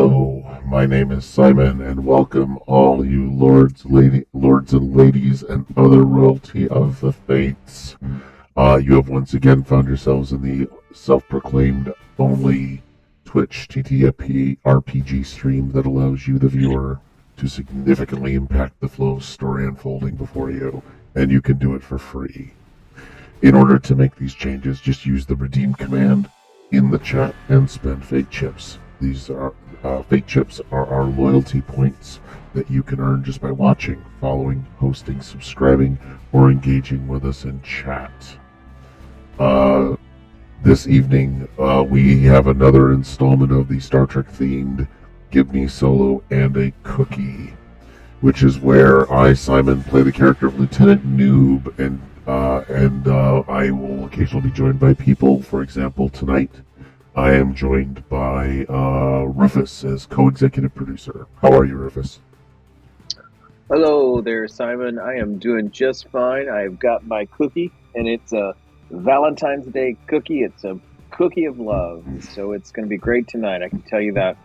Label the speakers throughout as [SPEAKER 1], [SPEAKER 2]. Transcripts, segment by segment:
[SPEAKER 1] Hello, my name is Simon, and welcome all you lords and ladies, and other royalty of the fates. You have once again found yourselves in the self-proclaimed only Twitch TTP RPG stream that allows you, the viewer, to significantly impact the flow of story unfolding before you, and you can do it for free. In order to make these changes, just use the redeem command in the chat and spend fate chips. These are fate chips are our loyalty points that you can earn just by watching, following, hosting, subscribing, or engaging with us in chat. This evening, we have another installment of the Star Trek themed Give Me Solo and a Cookie, which is where I, Simon, play the character of Lieutenant Noob, and I will occasionally be joined by people. For example, tonight, I am joined by Rufus as co-executive producer. How are you, Rufus?
[SPEAKER 2] Hello there, Simon. I am doing just fine. I've got my cookie, and it's a Valentine's Day cookie. It's a cookie of love, so it's going to be great tonight. I can tell you that.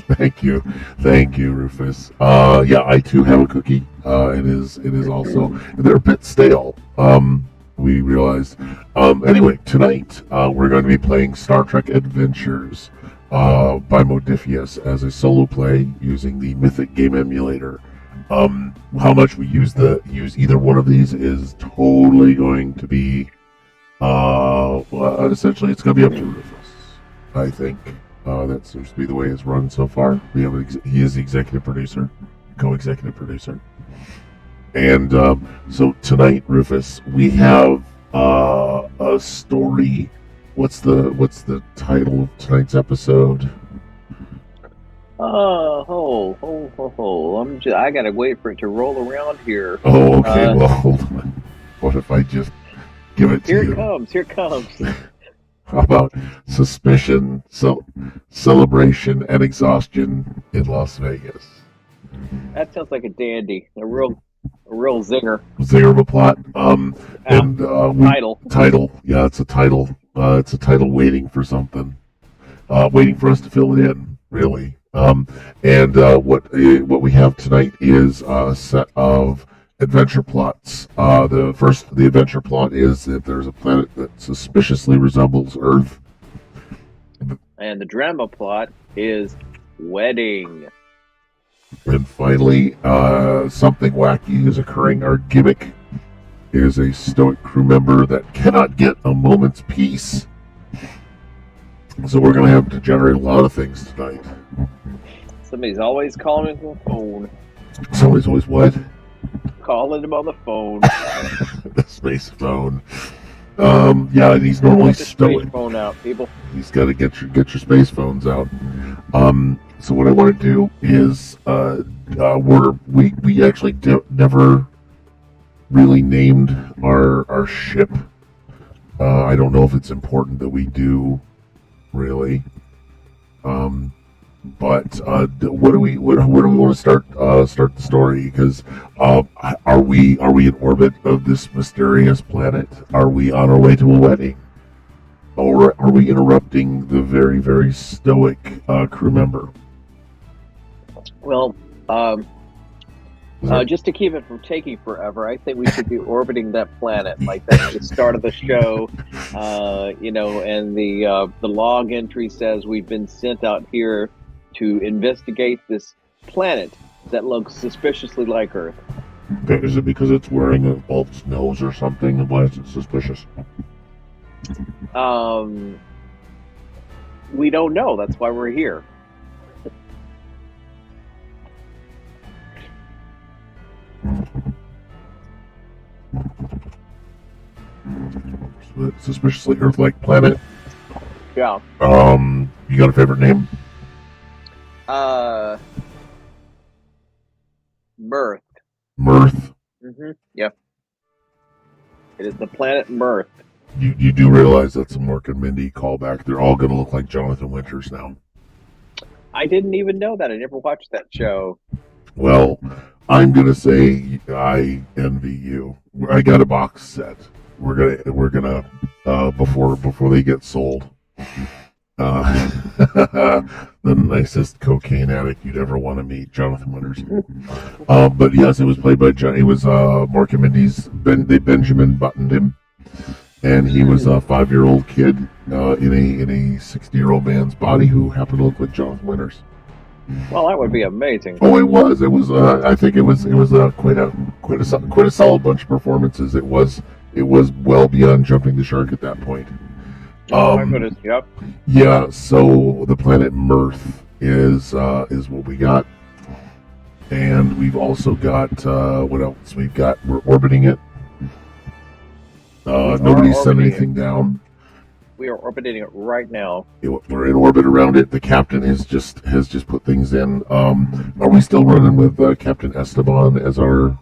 [SPEAKER 1] Thank you, Rufus. Yeah, I too have a cookie. It is also, they're a bit stale. We realized. Anyway, tonight we're going to be playing Star Trek Adventures by Modifius as a solo play using the Mythic Game Emulator. How much we use either one of these is totally going to be essentially it's going to be up to Rufus, I think. That seems to be the way it's run so far. He is the executive producer, co-executive producer. And so tonight, Rufus, we have a story. What's the title of tonight's episode?
[SPEAKER 2] I gotta wait for it to roll around here.
[SPEAKER 1] Oh, okay. Well, hold on. What if I just give it to you?
[SPEAKER 2] Here it comes.
[SPEAKER 1] How about Suspicion, Celebration, and Exhaustion in Las Vegas?
[SPEAKER 2] That sounds like a dandy. A real zinger.
[SPEAKER 1] Zinger of a plot.
[SPEAKER 2] Title.
[SPEAKER 1] Yeah, it's a title. It's a title waiting for something. Waiting for us to fill it in, really. What we have tonight is a set of adventure plots. The adventure plot is that there's a planet that suspiciously resembles Earth.
[SPEAKER 2] And the drama plot is wedding.
[SPEAKER 1] And finally, something wacky is occurring. Our gimmick is a stoic crew member that cannot get a moment's peace. So we're going to have to generate a lot of things tonight.
[SPEAKER 2] Somebody's always calling him on the phone.
[SPEAKER 1] Somebody's always what?
[SPEAKER 2] Calling him on the phone.
[SPEAKER 1] The space phone. Yeah, he's normally stoic.
[SPEAKER 2] Space phone out, people.
[SPEAKER 1] He's got to get your space phones out. So what I want to do is, we actually never really named our ship. I don't know if it's important that we do, really. But where do we want to start the story? Because are we in orbit of this mysterious planet? Are we on our way to a wedding, or are we interrupting the very, very stoic crew member?
[SPEAKER 2] Well, just to keep it from taking forever, I think we should be orbiting that planet. Like that's the start of the show, and the log entry says we've been sent out here to investigate this planet that looks suspiciously like Earth.
[SPEAKER 1] Okay, is it because it's wearing a bulb's nose or something? Why is it suspicious?
[SPEAKER 2] We don't know. That's why we're here.
[SPEAKER 1] Suspiciously Earth-like planet.
[SPEAKER 2] Yeah.
[SPEAKER 1] You got a favorite name?
[SPEAKER 2] Mirth.
[SPEAKER 1] Mirth.
[SPEAKER 2] Mm-hmm. Yeah. It is the planet Mirth.
[SPEAKER 1] You do realize that's a Mork and Mindy callback. They're all going to look like Jonathan Winters now.
[SPEAKER 2] I didn't even know that. I never watched that show.
[SPEAKER 1] Well, I'm going to say I envy you. I got a box set. We're gonna before they get sold. The nicest cocaine addict you'd ever want to meet, Jonathan Winters. But yes, it was played by John. It was Mork and Mindy's. Benjamin buttoned him, and he was a 5-year-old kid in a 60-year-old man's body who happened to look like Jonathan Winters.
[SPEAKER 2] Well, that would be amazing.
[SPEAKER 1] Oh, it was. It was. I think it was quite a solid bunch of performances. It was well beyond jumping the shark at that point.
[SPEAKER 2] Oh my goodness! Yep.
[SPEAKER 1] Yeah. So the planet Mirth is what we got, and we've also got what else? We're orbiting it. Nobody sent anything down.
[SPEAKER 2] We are orbiting it right now.
[SPEAKER 1] We're in orbit around it. The captain has just put things in. Are we still running with Captain Esteban as our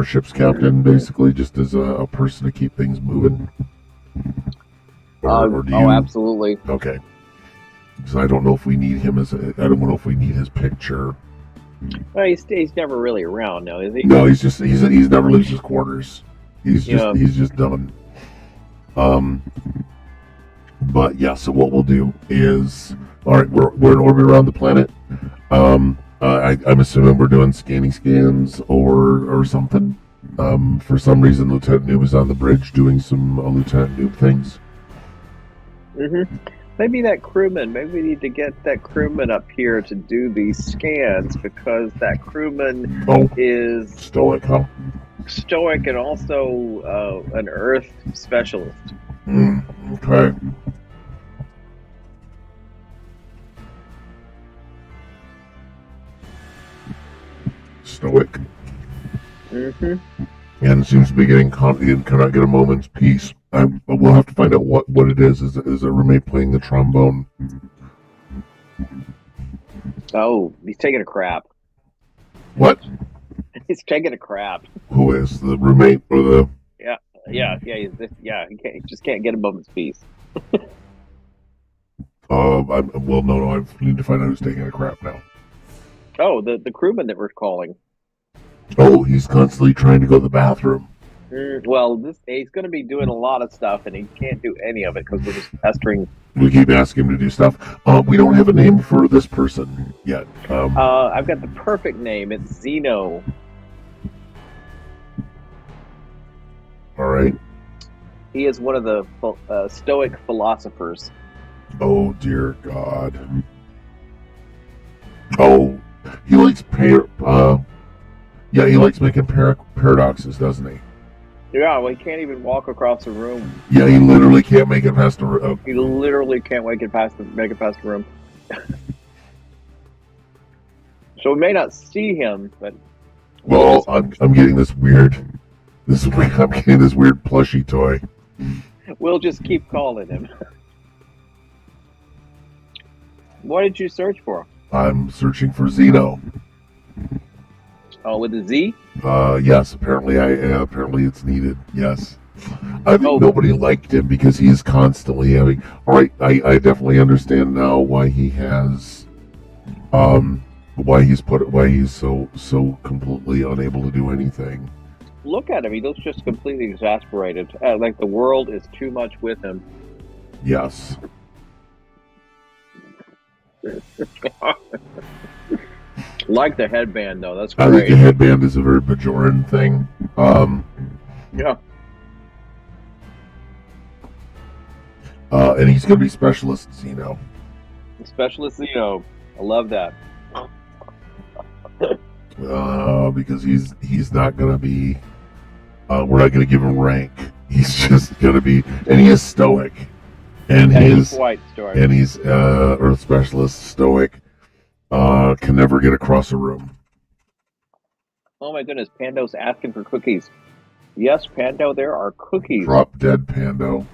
[SPEAKER 1] ship's captain, basically, just as a person to keep things moving? Or do you...
[SPEAKER 2] Oh, absolutely.
[SPEAKER 1] Okay. Because I don't know if we need him I don't know if we need his picture.
[SPEAKER 2] Well, he's never really around now, is he?
[SPEAKER 1] No, he's never leaves his quarters. He's just done. But yeah, so what we'll do is, all right, we're in orbit around the planet. I'm assuming we're doing scanning scans or something. For some reason, Lieutenant Noob is on the bridge doing some Lieutenant Noob things.
[SPEAKER 2] Mm-hmm. Maybe that crewman. Maybe we need to get that crewman up here to do these scans, because that crewman is
[SPEAKER 1] stoic, huh?
[SPEAKER 2] Stoic and also an Earth specialist.
[SPEAKER 1] Okay. Stoic.
[SPEAKER 2] Mm-hmm.
[SPEAKER 1] And seems to be getting confident, cannot get a moment's peace. We'll have to find out what it is. Is a roommate playing the trombone?
[SPEAKER 2] Oh, he's taking a crap.
[SPEAKER 1] What?
[SPEAKER 2] He's taking a crap.
[SPEAKER 1] Who is the roommate or the?
[SPEAKER 2] Yeah. He just can't get a moment's peace.
[SPEAKER 1] No. I need to find out who's taking a crap now.
[SPEAKER 2] Oh, the crewman that we're calling.
[SPEAKER 1] Oh, he's constantly trying to go to the bathroom.
[SPEAKER 2] Well, he's going to be doing a lot of stuff, and he can't do any of it because we're just pestering.
[SPEAKER 1] We keep asking him to do stuff. We don't have a name for this person yet.
[SPEAKER 2] I've got the perfect name. It's Zeno.
[SPEAKER 1] All right.
[SPEAKER 2] He is one of the Stoic philosophers.
[SPEAKER 1] Oh, dear God. Oh, he likes he likes making paradoxes, doesn't he?
[SPEAKER 2] Yeah, well, he can't even walk across the room.
[SPEAKER 1] Yeah, he literally can't make it past the room.
[SPEAKER 2] He literally can't make it past the room. So we may not see him, but
[SPEAKER 1] well, I'm getting this weird. I'm getting this weird plushie toy.
[SPEAKER 2] We'll just keep calling him. What did you search for?
[SPEAKER 1] I'm searching for Zeno.
[SPEAKER 2] Oh, with a Z?
[SPEAKER 1] Yes. Apparently it's needed. Yes. I think nobody liked him because he is constantly having. All right, I definitely understand now why he has, why he's so completely unable to do anything.
[SPEAKER 2] Look at him. He looks just completely exasperated. Like the world is too much with him.
[SPEAKER 1] Yes.
[SPEAKER 2] Like the headband, though. That's great.
[SPEAKER 1] I think the headband is a very Bajoran thing.
[SPEAKER 2] Yeah.
[SPEAKER 1] And he's going to be Specialist Zeno.
[SPEAKER 2] Specialist Zeno. I love that.
[SPEAKER 1] Because he's not going to be. We're not going to give him rank. He's just going to be, and he is stoic, and
[SPEAKER 2] he's quite stoic,
[SPEAKER 1] and he's Earth Specialist stoic. Can never get across a room.
[SPEAKER 2] Oh my goodness, Pando's asking for cookies. Yes, Pando, there are cookies.
[SPEAKER 1] Drop dead, Pando.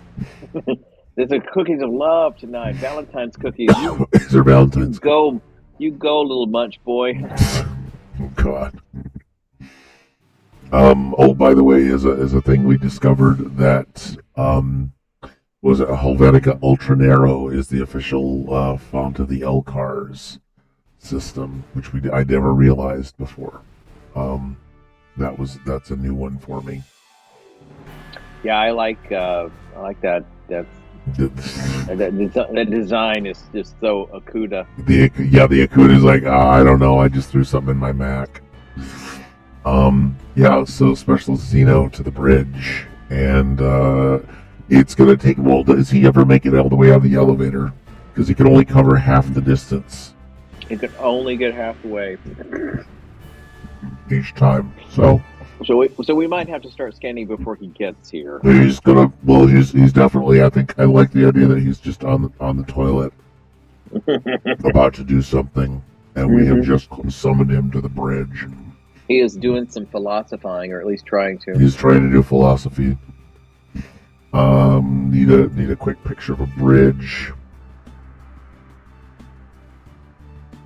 [SPEAKER 2] There's a cookies of love tonight. Valentine's cookies.
[SPEAKER 1] Is there Valentine's?
[SPEAKER 2] You go, little munch boy.
[SPEAKER 1] Oh God. By the way, as a thing we discovered that was it Helvetica Ultranero is the official font of the Elcars system, which I never realized before. That's a new one for me.
[SPEAKER 2] Yeah, I like that That design is just so Akuda.
[SPEAKER 1] The Akuda's like, I don't know, I just threw something in my Mac. So special Xeno to the bridge, and it's gonna take. Well, does he ever make it all the way out of the elevator? Because he can only cover half the distance.
[SPEAKER 2] He can only get halfway
[SPEAKER 1] Each time. So
[SPEAKER 2] we might have to start scanning before he gets here.
[SPEAKER 1] he's gonna. Well, he's definitely. I think I like the idea that he's just on the toilet, about to do something, and we have just summoned him to the bridge.
[SPEAKER 2] He is doing some philosophizing, or at least trying to.
[SPEAKER 1] He's trying to do philosophy. Need a quick picture of a bridge.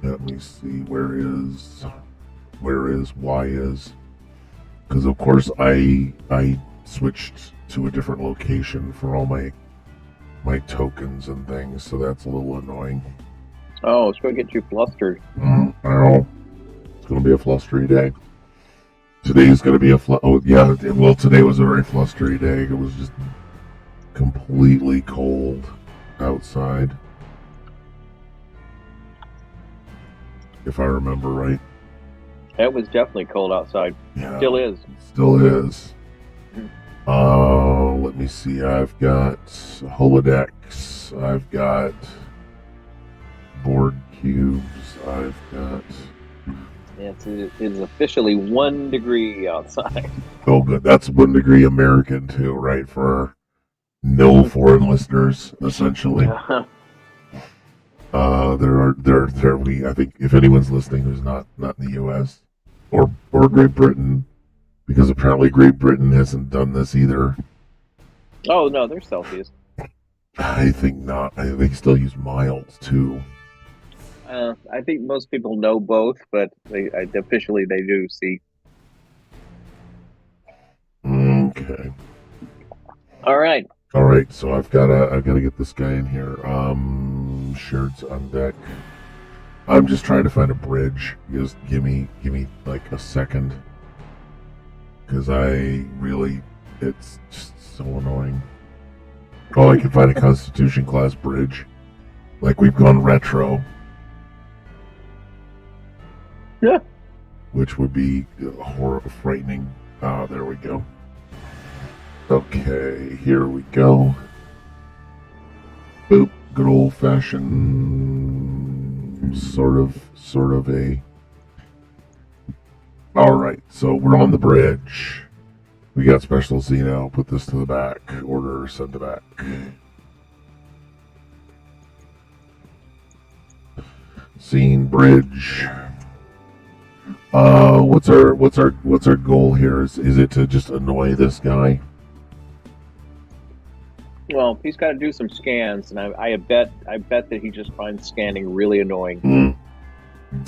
[SPEAKER 1] Let me see, where is Y is? Because of course I switched to a different location for all my tokens and things, so that's a little annoying.
[SPEAKER 2] Oh, it's going to get you flustered.
[SPEAKER 1] I know. It's going to be a flustery day. Today's going to be today was a very flustery day. It was just completely cold outside, if I remember right.
[SPEAKER 2] It was definitely cold outside.
[SPEAKER 1] Yeah,
[SPEAKER 2] Still is.
[SPEAKER 1] Still is. Let me see. I've got holodecks. I've got board cubes. I've got...
[SPEAKER 2] Yes, it is officially 1 degree outside.
[SPEAKER 1] Oh, good. That's 1 degree American too, right? For no foreign listeners, essentially. I think if anyone's listening who's not in the U.S. or Great Britain, because apparently Great Britain hasn't done this either.
[SPEAKER 2] Oh no, they're Celsius.
[SPEAKER 1] I think not. They still use miles too.
[SPEAKER 2] I think most people know both, but officially they do see.
[SPEAKER 1] Okay.
[SPEAKER 2] All right.
[SPEAKER 1] So I've got to get this guy in here. Shirts on deck. I'm just trying to find a bridge. Just give me like a second, because it's just so annoying. Oh, I can find a Constitution class bridge. Like, we've gone retro.
[SPEAKER 2] Yeah.
[SPEAKER 1] Which would be frightening. There we go. Okay, here we go. Boop. Good old fashioned sort of a... Alright, so we're on the bridge. We got special Xeno. Put this to the back. Order, send to back. Scene, bridge. What's our goal here? Is it to just annoy this guy?
[SPEAKER 2] Well, he's got to do some scans, and I bet that he just finds scanning really annoying.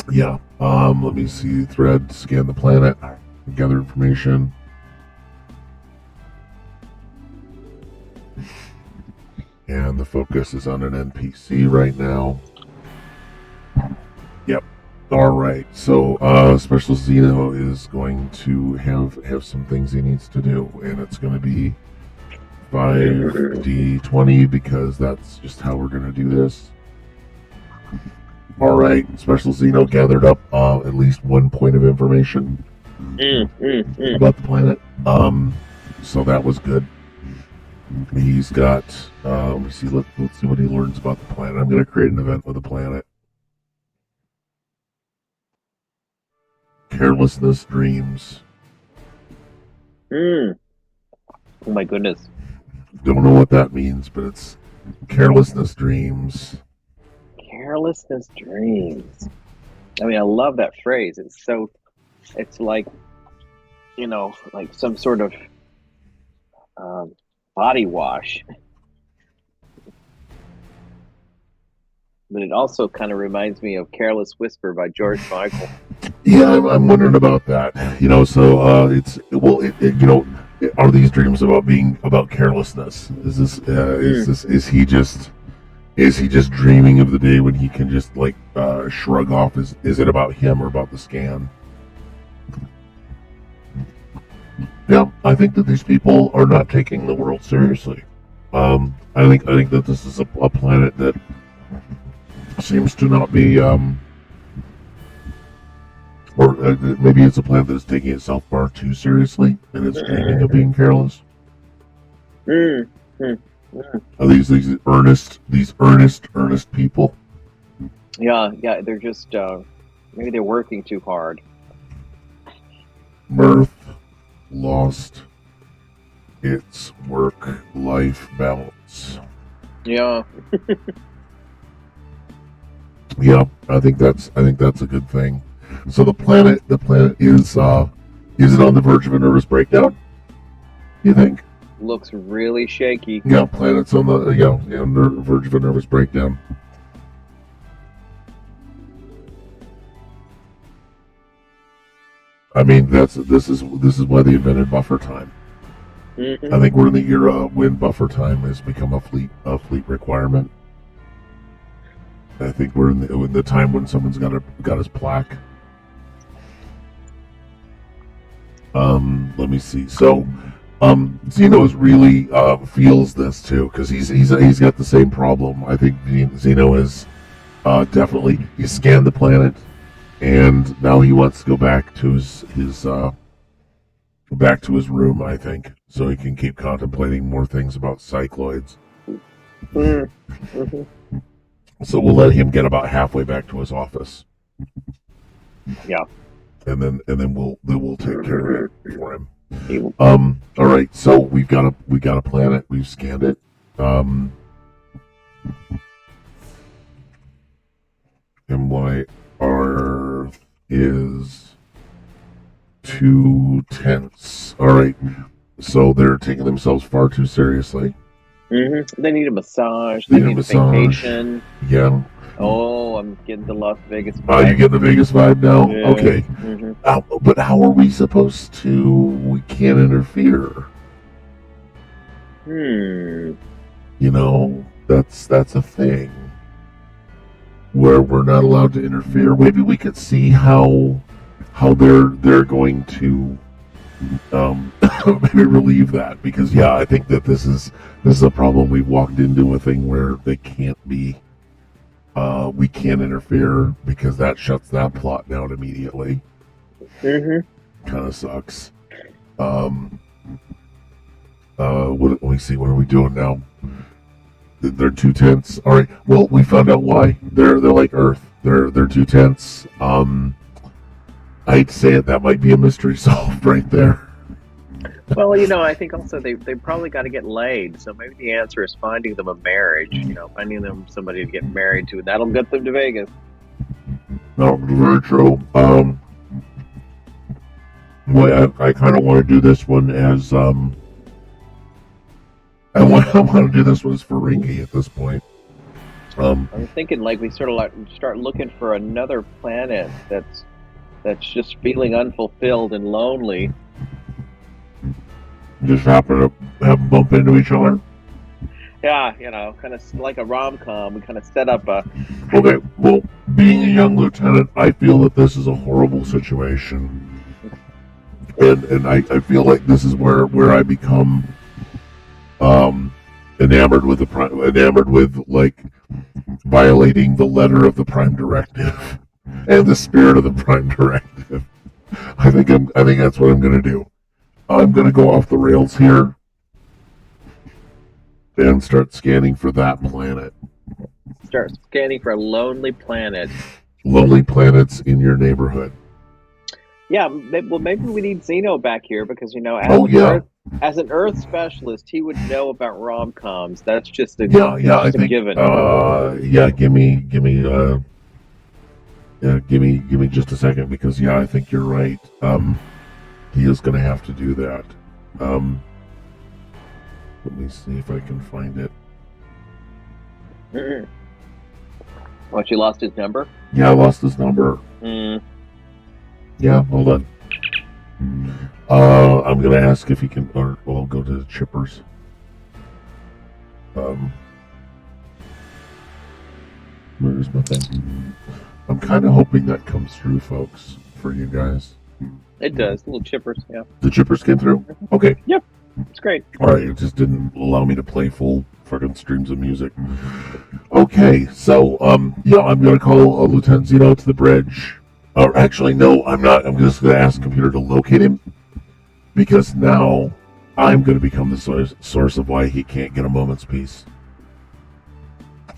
[SPEAKER 1] Yeah. Let me see. Thread. Scan the planet. Gather information. And the focus is on an NPC right now. Yep. Alright, so Special Xeno is going to have some things he needs to do, and it's going to be 5d20, because that's just how we're going to do this. Alright, Special Xeno gathered up at least 1 point of information about the planet. So that was good. He's got, let's see what he learns about the planet. I'm going to create an event with the planet. Carelessness dreams.
[SPEAKER 2] Oh my goodness.
[SPEAKER 1] Don't know what that means, but it's carelessness dreams.
[SPEAKER 2] Carelessness dreams. I mean, I love that phrase. It's like, like some sort of body wash. But it also kind of reminds me of Careless Whisper by George Michael.
[SPEAKER 1] Yeah, I'm wondering about that. Are these dreams about carelessness? Is he just dreaming of the day when he can just shrug off? Is it about him or about the scan? Yeah, I think that these people are not taking the world seriously. I think that this is a planet that seems to not be, maybe it's a planet that's taking itself far too seriously, and it's dreaming of being careless. Are these earnest people?
[SPEAKER 2] Yeah, they're just maybe they're working too hard.
[SPEAKER 1] Mirth lost its work-life balance.
[SPEAKER 2] Yeah.
[SPEAKER 1] Yeah, I think that's a good thing. So the planet is it on the verge of a nervous breakdown? You think?
[SPEAKER 2] Looks really shaky.
[SPEAKER 1] Yeah, planet's on the verge of a nervous breakdown. I mean, this is why they invented buffer time.
[SPEAKER 2] Mm-hmm.
[SPEAKER 1] I think we're in the era when buffer time has become a fleet requirement. I think we're in the time when someone's got his plaque. Let me see. So, Zeno's really feels this too because he's got the same problem. I think Zeno is definitely he scanned the planet, and now he wants to go back to his room. I think so he can keep contemplating more things about cycloids.
[SPEAKER 2] Mm-hmm.
[SPEAKER 1] So we'll let him get about halfway back to his office.
[SPEAKER 2] Yeah.
[SPEAKER 1] And then we'll take care of it for him. All right. So we got a planet. We've scanned it. MYR is 2 tenths. All right. So they're taking themselves far too seriously.
[SPEAKER 2] Mm-hmm. They need a massage. They need a vacation.
[SPEAKER 1] Yeah.
[SPEAKER 2] Oh, I'm getting the Las Vegas vibe.
[SPEAKER 1] Oh, you get the Vegas vibe now?
[SPEAKER 2] Yeah.
[SPEAKER 1] Okay.
[SPEAKER 2] Mm-hmm.
[SPEAKER 1] But how are we supposed to? We can't interfere. You know, that's a thing where we're not allowed to interfere. Maybe we could see how they're going to maybe relieve that, because I think that this is a problem. We've walked into a thing where they can't be. We can't interfere because that shuts that plot down immediately.
[SPEAKER 2] Mm-hmm.
[SPEAKER 1] Kind of sucks. Let me see. What are we doing now? They're 2 tenths. All right. Well, we found out why. They're like Earth. They're 2 tenths. I hate to say it, that might be a mystery solved right there.
[SPEAKER 2] Well, I think also they probably got to get laid. So maybe the answer is finding them a marriage. Finding them somebody to get married to. That'll get them to Vegas.
[SPEAKER 1] No, very true. Well, I kind of want to do this one as I want to do this one as Ferengi at this point.
[SPEAKER 2] I'm thinking we sort of start looking for another planet that's just feeling unfulfilled and lonely.
[SPEAKER 1] Just happen to have them bump into each other.
[SPEAKER 2] Yeah, kind of like a rom-com. We kind of set up a...
[SPEAKER 1] Okay, well, being a young lieutenant, I feel that this is a horrible situation. And I feel like this is where I become enamored with violating the letter of the Prime Directive and the spirit of the Prime Directive. I think that's what I'm gonna do. I'm gonna go off the rails here and start scanning for that planet.
[SPEAKER 2] Start scanning for a lonely planet.
[SPEAKER 1] Lonely planets in your neighborhood.
[SPEAKER 2] Yeah, well, maybe we need Zeno back here because as an Earth specialist, he would know about rom-coms. That's just a given.
[SPEAKER 1] Give me just a second, because I think you're right. He is going to have to do that. Let me see if I can find it.
[SPEAKER 2] Mm-hmm. What, you lost his number?
[SPEAKER 1] Yeah, I lost his number. Yeah, hold on. I'm going to ask if he can, or I'll go to the chippers. Where's my thing? I'm kind of hoping that comes through, folks, for you guys.
[SPEAKER 2] It does. Little chippers, yeah.
[SPEAKER 1] The chippers came through? Okay.
[SPEAKER 2] Yep. It's great.
[SPEAKER 1] Alright, it just didn't allow me to play full fucking streams of music. Okay, so, yeah, I'm gonna call Lieutenant Zeno to the bridge. Or actually, no, I'm not. I'm just gonna ask the computer to locate him. Because now I'm gonna become the source of why he can't get a moment's peace.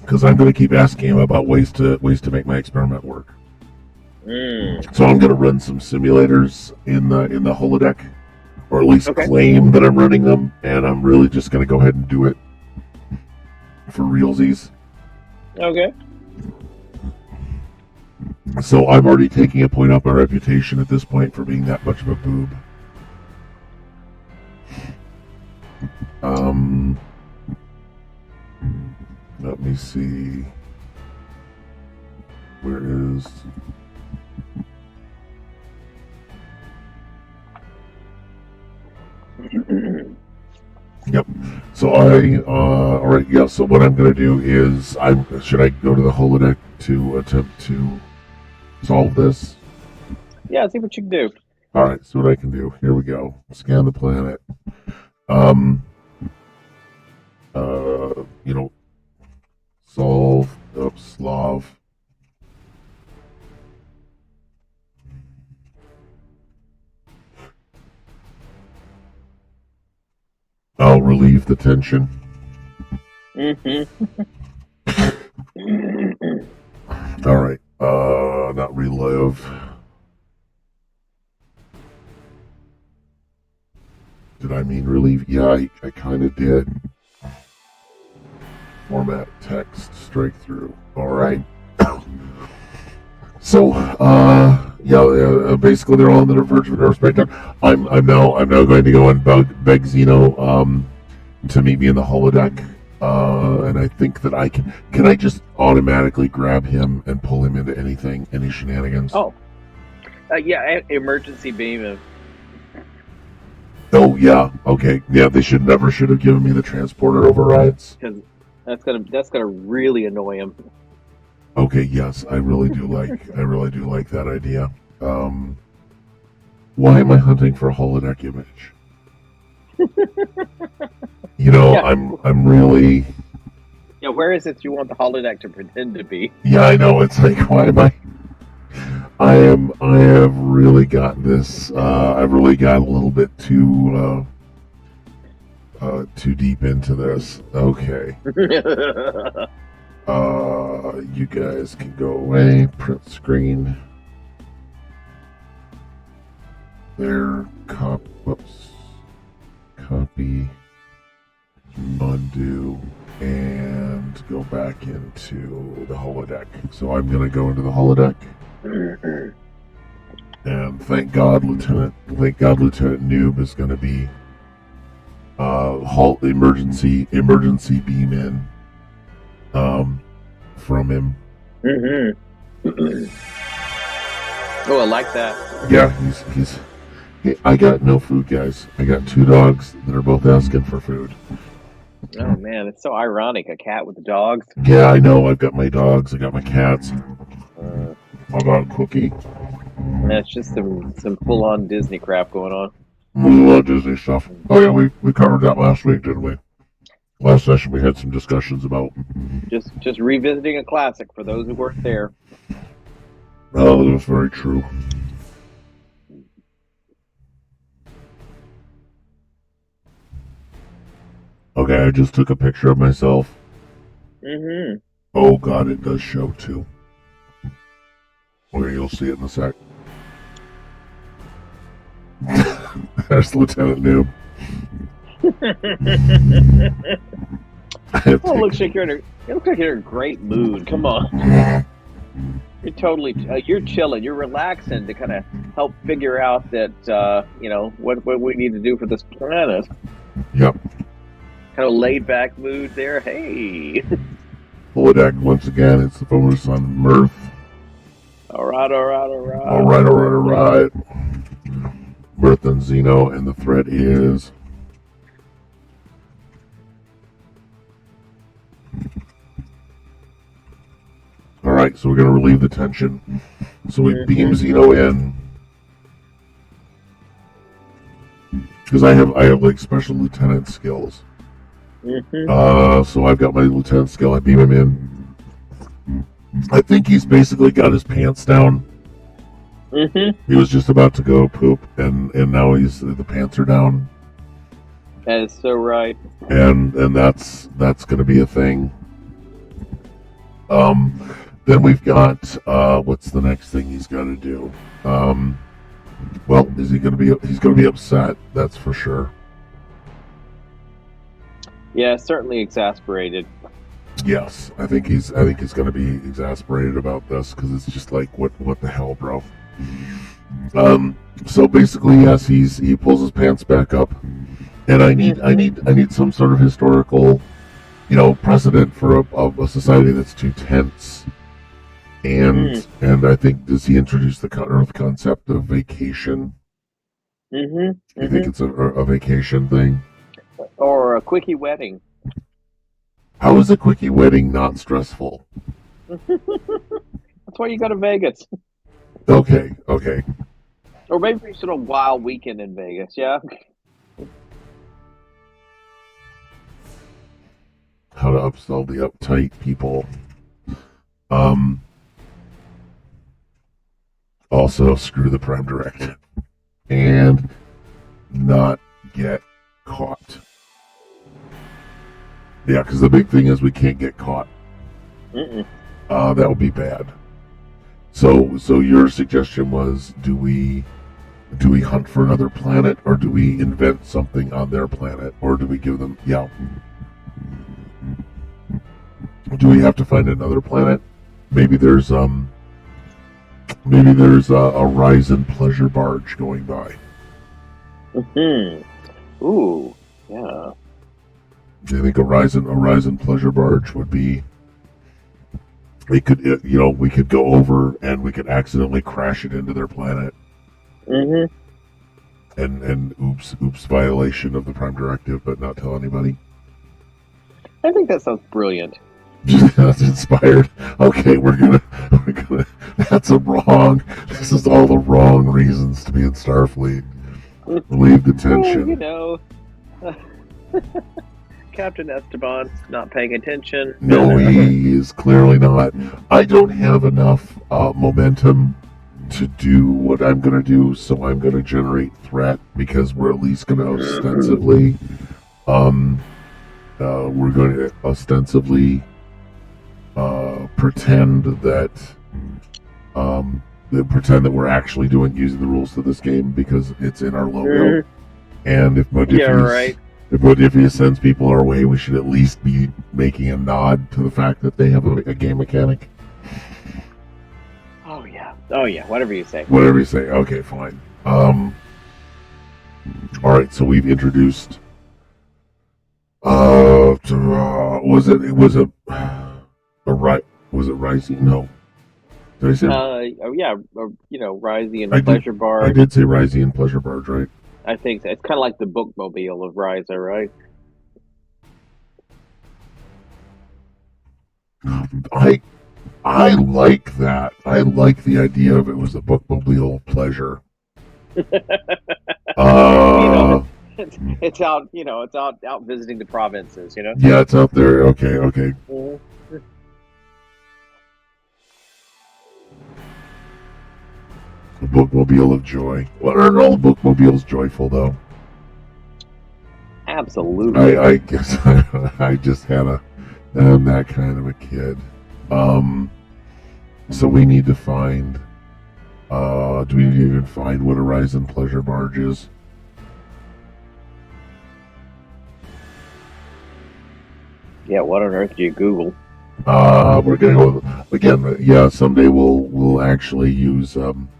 [SPEAKER 1] Because I'm gonna keep asking him about ways to make my experiment work. So I'm gonna run some simulators in the holodeck. Or at least claim that I'm running them, and I'm really just going to go ahead and do it for realsies.
[SPEAKER 2] Okay.
[SPEAKER 1] So I'm already taking a point off my reputation at this point for being that much of a boob. Let me see. Where is... Yep. So alright, yeah, so what I'm going to do is, should I go to the holodeck to attempt to solve this?
[SPEAKER 2] Yeah, see what you can do.
[SPEAKER 1] Alright, see what I can do. Here we go. Scan the planet. Solve, Slav. I'll relieve the tension. Alright, not relive. Did I mean relieve? Yeah, I kind of did. Format text, strike through. Alright. So, basically they're all on the verge of a nervous breakdown. I'm now going to go and beg Zeno to meet me in the holodeck. And I think that I can I just automatically grab him and pull him into any shenanigans?
[SPEAKER 2] Oh. Yeah, emergency beam.
[SPEAKER 1] Oh, yeah, okay. Yeah, they should have given me the transporter overrides.
[SPEAKER 2] Because that's gonna really annoy him.
[SPEAKER 1] Okay, yes, I really do like that idea. Why am I hunting for a holodeck image? Yeah. I'm really...
[SPEAKER 2] Yeah, where is it you want the holodeck to pretend to be?
[SPEAKER 1] Yeah, I know, it's like, why am I have really got this, I've really got a little bit too deep into this. Okay. You guys can go away. Print screen. There. Copy. Undo. And go back into the holodeck. So I'm going to go into the holodeck. And thank God Lieutenant Noob is going to be halt emergency beam in from him.
[SPEAKER 2] Oh, I like that.
[SPEAKER 1] Yeah, he's hey, I got no food, guys. I got 2 dogs that are both asking for food.
[SPEAKER 2] Oh man, it's so ironic. A cat with dogs.
[SPEAKER 1] Yeah, I know. I've got my dogs. I got my cats. I got a cookie.
[SPEAKER 2] That's just some full-on Disney crap going on.
[SPEAKER 1] A lot of Disney stuff. Oh yeah, we covered that last week, didn't we? Last session we had some discussions about
[SPEAKER 2] just revisiting a classic for those who weren't there.
[SPEAKER 1] Oh, that's very true. Okay, I just took a picture of myself. Oh god, it does show too. Okay, you'll see it in a sec. There's Lieutenant Noob.
[SPEAKER 2] It looks like you're in a great mood. Come on. You're totally, you're chilling. You're relaxing to kind of help figure out that, what we need to do for this planet.
[SPEAKER 1] Yep.
[SPEAKER 2] Kind of laid back mood there. Hey.
[SPEAKER 1] Holodeck, once again, it's the focus on Mirth.
[SPEAKER 2] All right.
[SPEAKER 1] Mirth and Zeno, and the thread is... Alright, so we're going to relieve the tension. So we beam Zeno in. because I have like special lieutenant skills. So I've got my lieutenant skill. I beam him in. I think he's basically got his pants down. He was just about to go poop, and now the pants are down.
[SPEAKER 2] That is so right.
[SPEAKER 1] And that's going to be a thing. Then we've got what's the next thing he's got to do? Well, is he going to be? He's going to be upset. That's for sure.
[SPEAKER 2] Yeah, certainly exasperated.
[SPEAKER 1] Yes, I think he's going to be exasperated about this because it's just like what the hell, bro. So basically, yes, he pulls his pants back up, and I need some sort of historical, precedent for a society that's too tense. And I think, does he introduce the Earth concept of vacation? You think it's a vacation thing?
[SPEAKER 2] Or a quickie wedding.
[SPEAKER 1] How is a quickie wedding not stressful?
[SPEAKER 2] That's why you go to Vegas.
[SPEAKER 1] Okay.
[SPEAKER 2] Or maybe sort of wild weekend in Vegas, yeah?
[SPEAKER 1] How to upsell the uptight people. Also, screw the Prime Directive. And not get caught. Yeah, because the big thing is we can't get caught. That would be bad. So your suggestion was, do we hunt for another planet, or do we invent something on their planet, or do we give them? Yeah. Do we have to find another planet? Maybe there's a Ryzen pleasure barge going by.
[SPEAKER 2] Ooh, yeah.
[SPEAKER 1] Do you think a Ryzen pleasure barge would be? We could go over and we could accidentally crash it into their planet. And oops, violation of the Prime Directive, but not tell anybody.
[SPEAKER 2] I think that sounds brilliant.
[SPEAKER 1] That's inspired. Okay, we're gonna. That's this is all the wrong reasons to be in Starfleet. Relieve the tension.
[SPEAKER 2] Captain Esteban not paying attention.
[SPEAKER 1] No, he is clearly not. I don't have enough momentum to do what I'm going to do, so I'm going to generate threat because we're at least going to ostensibly, pretend that we're actually using the rules to this game because it's in our logo. And if Modiphius sends people our way, we should at least be making a nod to the fact that they have a game mechanic.
[SPEAKER 2] Oh yeah, whatever you say.
[SPEAKER 1] Whatever you say. Okay, fine. All right, so we've introduced. Was it Rising? No. Did I say?
[SPEAKER 2] Ryzian Pleasure Barge.
[SPEAKER 1] I did say Ryzian Pleasure Barge, right?
[SPEAKER 2] I think so. It's kind of like the bookmobile of Ryza, right?
[SPEAKER 1] I like that. I like the idea of it was a bookmobile of pleasure.
[SPEAKER 2] It's out. It's out visiting the provinces.
[SPEAKER 1] Yeah, it's out there. Okay. A bookmobile of joy. Well, aren't all bookmobiles joyful, though?
[SPEAKER 2] Absolutely.
[SPEAKER 1] I guess I just I'm that kind of a kid. So we need to find. Do we even find what a Ryzen pleasure barge is?
[SPEAKER 2] Yeah, what on earth do you Google?
[SPEAKER 1] We're gonna go again. Yeah, someday we'll actually use.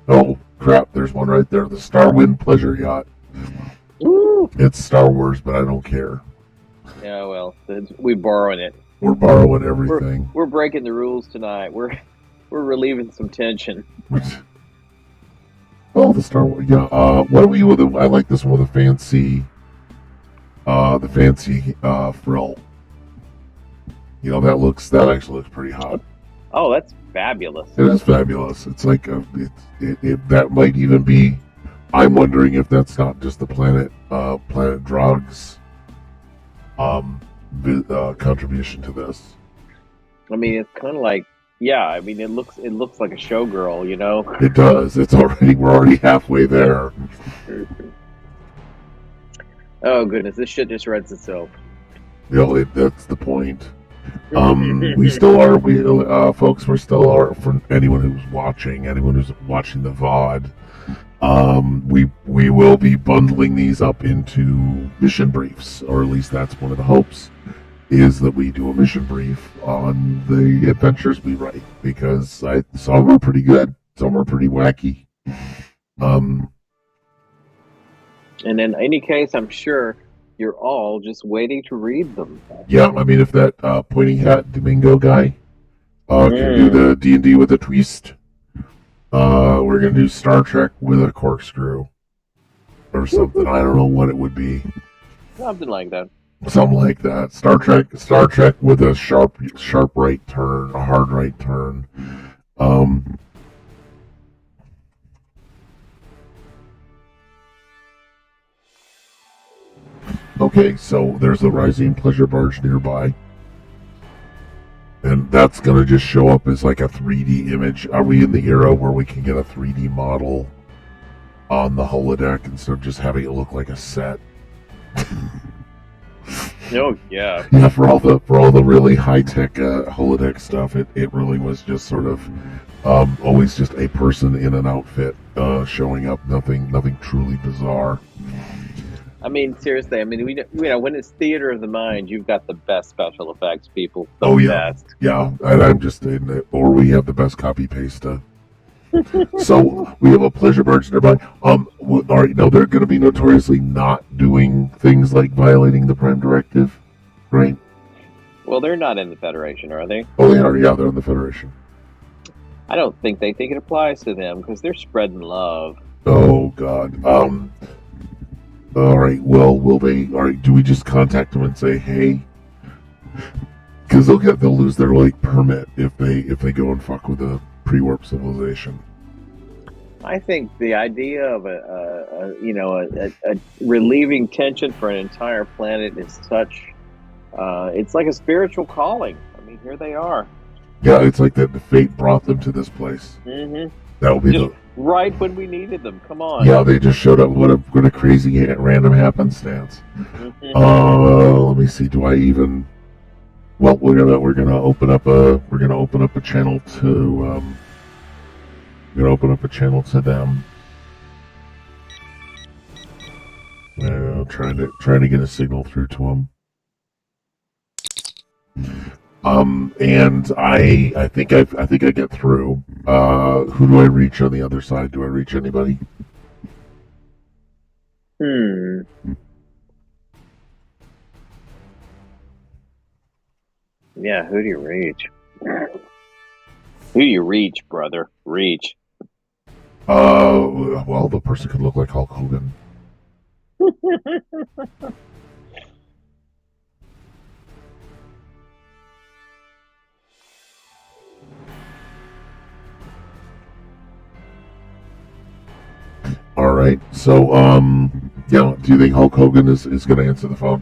[SPEAKER 1] Oh crap! There's one right there. The Starwind pleasure yacht.
[SPEAKER 2] Ooh.
[SPEAKER 1] It's Star Wars, but I don't care.
[SPEAKER 2] Yeah, well, we're borrowing it.
[SPEAKER 1] We're borrowing everything.
[SPEAKER 2] We're breaking the rules tonight. We're relieving some tension.
[SPEAKER 1] Oh, the Star Wars. Yeah. What are we with? I like this one with the fancy frill. That actually looks pretty hot.
[SPEAKER 2] Oh, that's fabulous.
[SPEAKER 1] It is fabulous. It's like that might even be. I'm wondering if that's not just the Planet Drugs contribution to this.
[SPEAKER 2] I mean, it's kind of like, yeah. I mean, it looks like a showgirl, you know.
[SPEAKER 1] It does. We're already halfway there.
[SPEAKER 2] Oh goodness, this shit just reads itself.
[SPEAKER 1] That's the point. We still are. Folks, we're still are. For anyone who's watching the VOD, we will be bundling these up into mission briefs, or at least that's one of the hopes, is that we do a mission brief on the adventures we write, because some are pretty good, some are pretty wacky.
[SPEAKER 2] And in any case, I'm sure you're all just waiting to read them.
[SPEAKER 1] Yeah, I mean, if that pointy hat Domingo guy can do the D&D with a twist, we're gonna do Star Trek with a corkscrew or something. I don't know what it would be.
[SPEAKER 2] Something like that.
[SPEAKER 1] Something like that. Star Trek with a sharp right turn, a hard right turn. Okay, so there's a rising pleasure barge nearby. And that's going to just show up as like a 3D image. Are we in the era where we can get a 3D model on the holodeck instead of just having it look like a set?
[SPEAKER 2] Oh, yeah.
[SPEAKER 1] Yeah, for all the really high-tech holodeck stuff, it really was just sort of always just a person in an outfit showing up. Nothing truly bizarre.
[SPEAKER 2] I mean, seriously. I mean, when it's theater of the mind, you've got the best special effects people. Best.
[SPEAKER 1] Yeah. And I'm just in it, or we have the best copy paste. So we have a pleasure barge nearby. All right, now they're going to be notoriously not doing things like violating the Prime Directive, right?
[SPEAKER 2] Well, they're not in the Federation, are they?
[SPEAKER 1] Oh, they are. Yeah, they're in the Federation.
[SPEAKER 2] I don't think they think it applies to them because they're spreading love.
[SPEAKER 1] Oh God. All right. Well, will they? All right. Do we just contact them and say, hey? Because they'll lose their permit if they go and fuck with a pre-warp civilization.
[SPEAKER 2] I think the idea of a relieving tension for an entire planet is such. It's like a spiritual calling. I mean, here they are.
[SPEAKER 1] Yeah, it's like that the fate brought them to this place.
[SPEAKER 2] Mm-hmm.
[SPEAKER 1] That would be
[SPEAKER 2] right when we needed them. Come on.
[SPEAKER 1] Yeah, they just showed up. What a crazy random happenstance.
[SPEAKER 2] Mm-hmm.
[SPEAKER 1] Let me see. Do I even? Well, we're gonna open up a channel to them. Trying to get a signal through to them. And I think I get through. Who do I reach on the other side? Do I reach anybody?
[SPEAKER 2] Yeah, who do you reach? Who do you reach, brother? Reach.
[SPEAKER 1] Well, the person could look like Hulk Hogan. All right. So, do you think Hulk Hogan is going to answer the phone?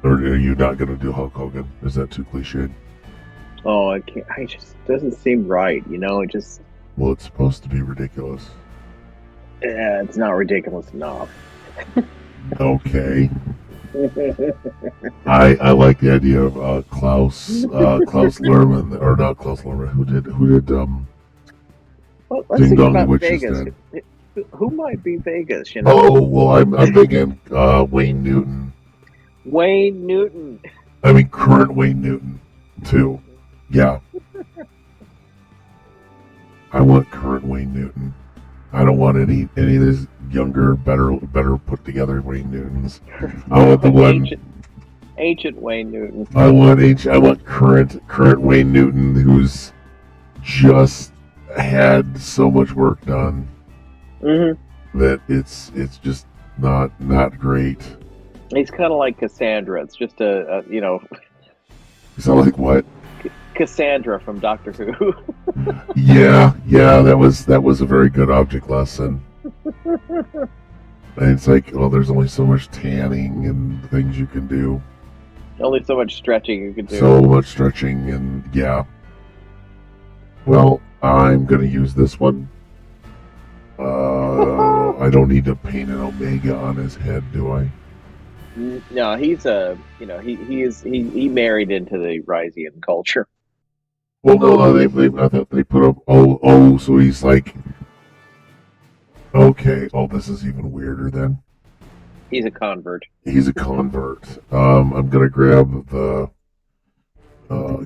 [SPEAKER 1] Or are you not going to do Hulk Hogan? Is that too cliched?
[SPEAKER 2] Oh, I can't. I just doesn't seem right. It just.
[SPEAKER 1] Well, it's supposed to be ridiculous.
[SPEAKER 2] Yeah, it's not ridiculous enough.
[SPEAKER 1] Okay. I like the idea of Klaus Lerman, or not Klaus Lerman. Who did
[SPEAKER 2] well, let's
[SPEAKER 1] Ding
[SPEAKER 2] think
[SPEAKER 1] Dong
[SPEAKER 2] about
[SPEAKER 1] Witch is
[SPEAKER 2] Vegas.
[SPEAKER 1] dead.
[SPEAKER 2] Who might be Vegas?
[SPEAKER 1] Oh, well, I'm thinking Wayne Newton.
[SPEAKER 2] Wayne Newton.
[SPEAKER 1] I mean, current Wayne Newton, too. Yeah. I want current Wayne Newton. I don't want any of these younger, better put together Wayne Newtons. I want the one
[SPEAKER 2] ancient Wayne Newton.
[SPEAKER 1] I want current Wayne Newton, who's just had so much work done that it's just not great.
[SPEAKER 2] He's kind of like Cassandra. It's just
[SPEAKER 1] So like what?
[SPEAKER 2] Cassandra from Doctor Who.
[SPEAKER 1] Yeah, that was a very good object lesson. And it's like, well, there's only so much tanning and things you can do.
[SPEAKER 2] Only so much stretching you can do.
[SPEAKER 1] So much stretching, and yeah. Well, I'm gonna use this one. I don't need to paint an omega on his head, do I?
[SPEAKER 2] No, he's he married into the Ryzian culture.
[SPEAKER 1] Well, no, I thought they put up. So he's like, okay. Oh, this is even weirder then.
[SPEAKER 2] He's a convert.
[SPEAKER 1] He's a convert. I'm gonna grab the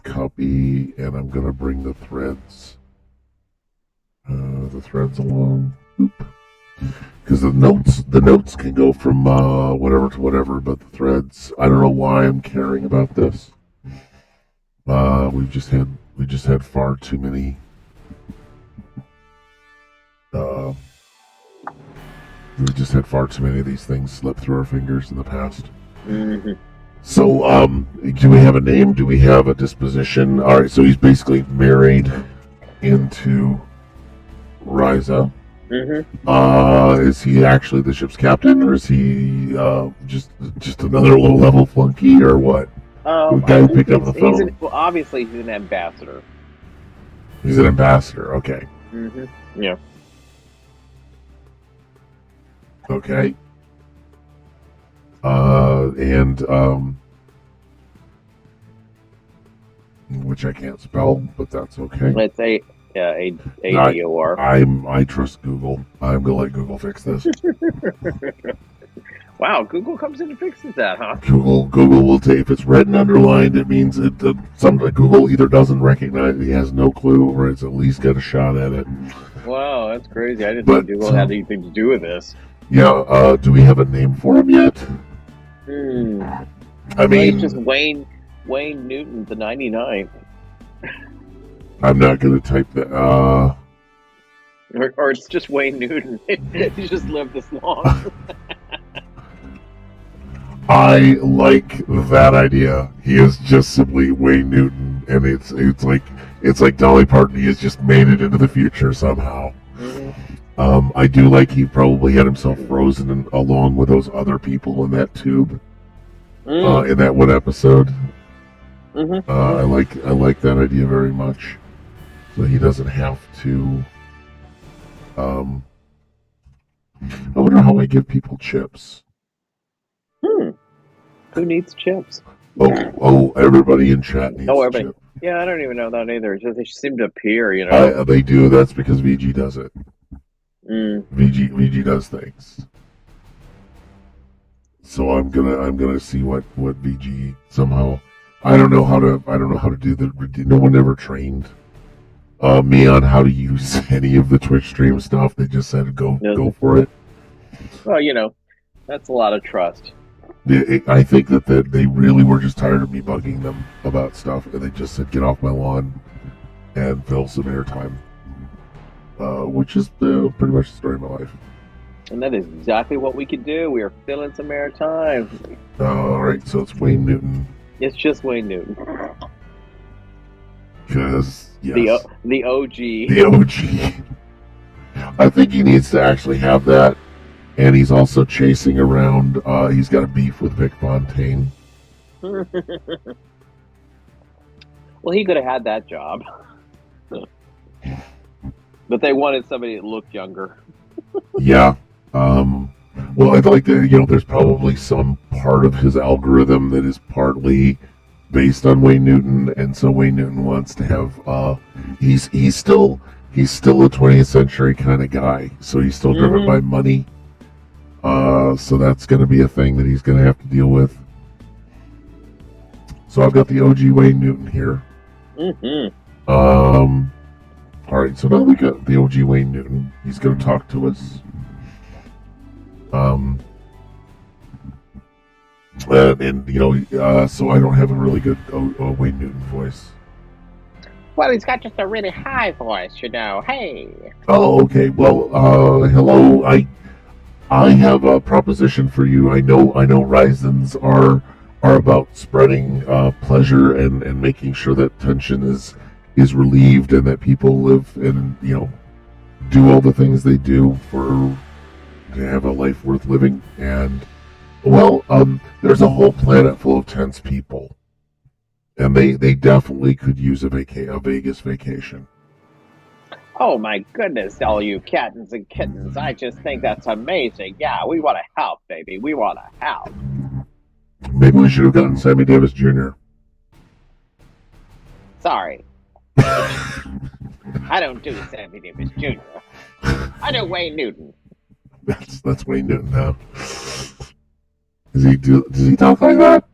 [SPEAKER 1] copy, and I'm gonna bring the threads. The threads along. Because the notes can go from whatever to whatever, but the threads. I don't know why I'm caring about this. We just had far too many. We just had far too many of these things slip through our fingers in the past.
[SPEAKER 2] Mm-hmm.
[SPEAKER 1] So, do we have a name? Do we have a disposition? All right, so he's basically married into Ryza.
[SPEAKER 2] Mm-hmm.
[SPEAKER 1] Is he actually the ship's captain, or is he just another low-level flunky, or what? The guy who picked up the phone.
[SPEAKER 2] Obviously, he's an ambassador.
[SPEAKER 1] He's an ambassador. Okay.
[SPEAKER 2] Mm-hmm. Yeah.
[SPEAKER 1] Okay. Which I can't spell, but that's okay.
[SPEAKER 2] It's ADOR.
[SPEAKER 1] I trust Google. I'm gonna let Google fix this.
[SPEAKER 2] Wow, Google comes in and fixes that, huh?
[SPEAKER 1] Google will take, if it's red and underlined, it means Google either doesn't recognize it, he has no clue, or it's at least got a shot at it.
[SPEAKER 2] Wow, that's crazy. I didn't think Google had anything to do with this.
[SPEAKER 1] Yeah, do we have a name for him yet? I mean,
[SPEAKER 2] it's just Wayne Newton, the 99th.
[SPEAKER 1] I'm not going to type that.
[SPEAKER 2] Or it's just Wayne Newton. He just lived this long.
[SPEAKER 1] I like that idea. He is just simply Wayne Newton, and it's like Dolly Parton. He has just made it into the future somehow. Mm-hmm. I do like he probably had himself frozen along with those other people in that tube. In that one episode. Mm-hmm. I like that idea very much. So he doesn't have to. I wonder how I give people chips.
[SPEAKER 2] Who needs chips?
[SPEAKER 1] Oh! Everybody in chat needs chips.
[SPEAKER 2] Yeah, I don't even know that either. It's just, they seem to appear, you know.
[SPEAKER 1] They do. That's because VG does it. VG does things. So I'm gonna see what VG somehow. I don't know how to do the. No one ever trained me on how to use any of the Twitch stream stuff. They just said go for it.
[SPEAKER 2] Well, you know, that's a lot of trust.
[SPEAKER 1] I think that they really were just tired of me bugging them about stuff, and they just said, get off my lawn and fill some airtime, which is pretty much the story of my life.
[SPEAKER 2] And that is exactly what we could do. We are filling some airtime.
[SPEAKER 1] All right, so it's Wayne Newton.
[SPEAKER 2] It's just Wayne Newton.
[SPEAKER 1] Because, yes.
[SPEAKER 2] The OG.
[SPEAKER 1] The OG. I think he needs to actually have that. And he's also chasing around. He's got a beef with Vic Fontaine.
[SPEAKER 2] Well, he could have had that job. But they wanted somebody that looked younger.
[SPEAKER 1] Yeah. Well, I'd like to, there's probably some part of his algorithm that is partly based on Wayne Newton, and so Wayne Newton wants to have, he's still a 20th century kind of guy, so he's still driven by money. So that's going to be a thing that he's going to have to deal with. So I've got the OG Wayne Newton here. All right, so now we got the OG Wayne Newton. He's going to talk to us. So I don't have a really good Wayne Newton voice.
[SPEAKER 2] Well, he's got just a really high voice, you know. Hey.
[SPEAKER 1] Oh, okay. Well, hello. I have a proposition for you. I know Ryzens are about spreading pleasure and making sure that tension is is relieved and that people live and, do all the things they do to have a life worth living. And, well, there's a whole planet full of tense people. And they definitely could use a Vegas vacation.
[SPEAKER 2] Oh my goodness, all you kittens and kittens. I just think that's amazing. Yeah, we want to help, baby. We want to help.
[SPEAKER 1] Maybe we should have gotten Sammy Davis Jr.
[SPEAKER 2] Sorry. I don't do Sammy Davis Jr. I do Wayne Newton.
[SPEAKER 1] That's Wayne Newton now. Does he talk like that?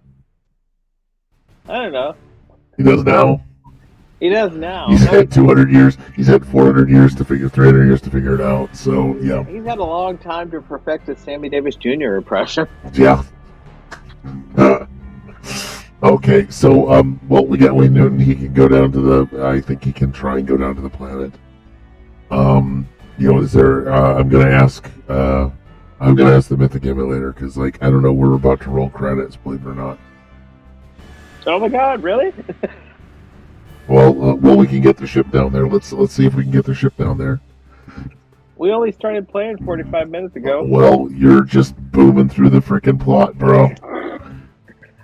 [SPEAKER 2] I don't know.
[SPEAKER 1] He does now.
[SPEAKER 2] He does now.
[SPEAKER 1] He's had 200 years. He's had 400 years to 300 years to figure it out. So, yeah.
[SPEAKER 2] He's had a long time to perfect his Sammy Davis Jr. impression.
[SPEAKER 1] Yeah. Okay, so, well, we got Wayne Newton. He can go down to I think he can try and go down to the planet. Is there, I'm going to ask the Mythic Emulator, because, I don't know, we're about to roll credits, believe it or not.
[SPEAKER 2] Oh my god, really?
[SPEAKER 1] Well, we can get the ship down there. Let's see if we can get the ship down there.
[SPEAKER 2] We only started playing 45 minutes ago.
[SPEAKER 1] Well, you're just booming through the freaking plot, bro.